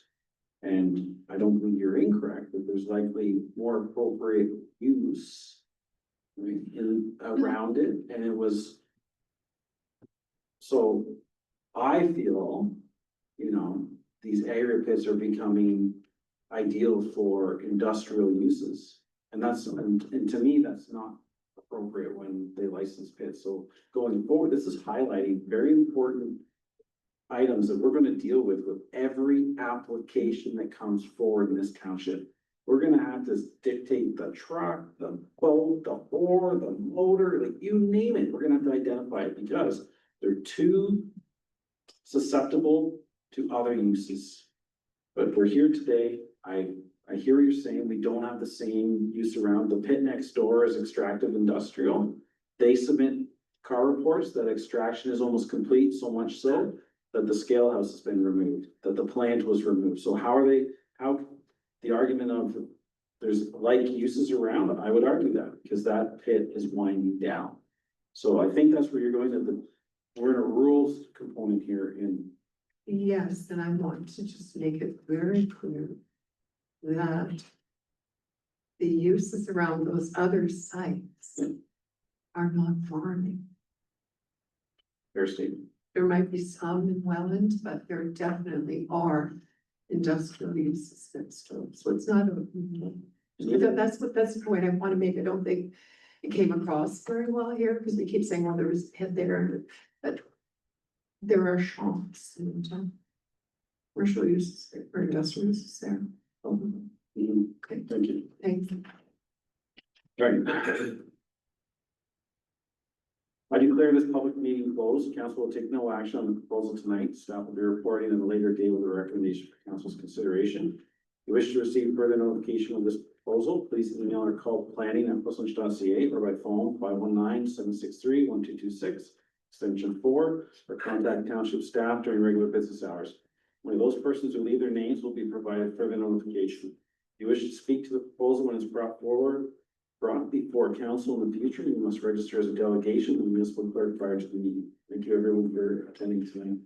And I don't think you're incorrect, that there's likely more appropriate use right, in around it, and it was. So I feel, you know, these area pits are becoming ideal for industrial uses. And that's, and to me, that's not appropriate when they license pits. So going forward, this is highlighting very important items that we're gonna deal with every application that comes forward in this township. We're gonna have to dictate the truck, the boat, the ore, the motor, like you name it, we're gonna have to identify it because they're too susceptible to other uses. But we're here today, I hear what you're saying, we don't have the same use around, the pit next door is extractive industrial. They submit car reports that extraction is almost complete, so much so that the scale house has been removed, that the plant was removed. So how the argument of there's like uses around, I would argue that, because that pit is winding down. So I think that's where you're going to we're in a rules component here in. Yes, and I want to just make it very clear that the uses around those other sites are not farming. Fair statement. There might be some in Welland, but there definitely are industrial uses next to it. So it's not a. That's the point I want to make. I don't think it came across very well here because we keep saying, well, there was a pit there, but there are shops and commercial uses or industrial uses there. Okay, thank you. Thank you. Right. I declare this public meeting closed. Council will take no action on the proposal tonight. Staff will be reporting at a later date with a recommendation for council's consideration. you wish to receive further notification of this proposal, please email or call planning@westlinch.ca or by phone 519-763-1226, extension 4, or contact township staff during regular business hours. Only those persons who leave their names will be provided further notification. If you wish to speak to the proposal when it's brought before council in the future, you must register as a delegation with the municipal clerk prior to the meeting. Thank you everyone for attending tonight.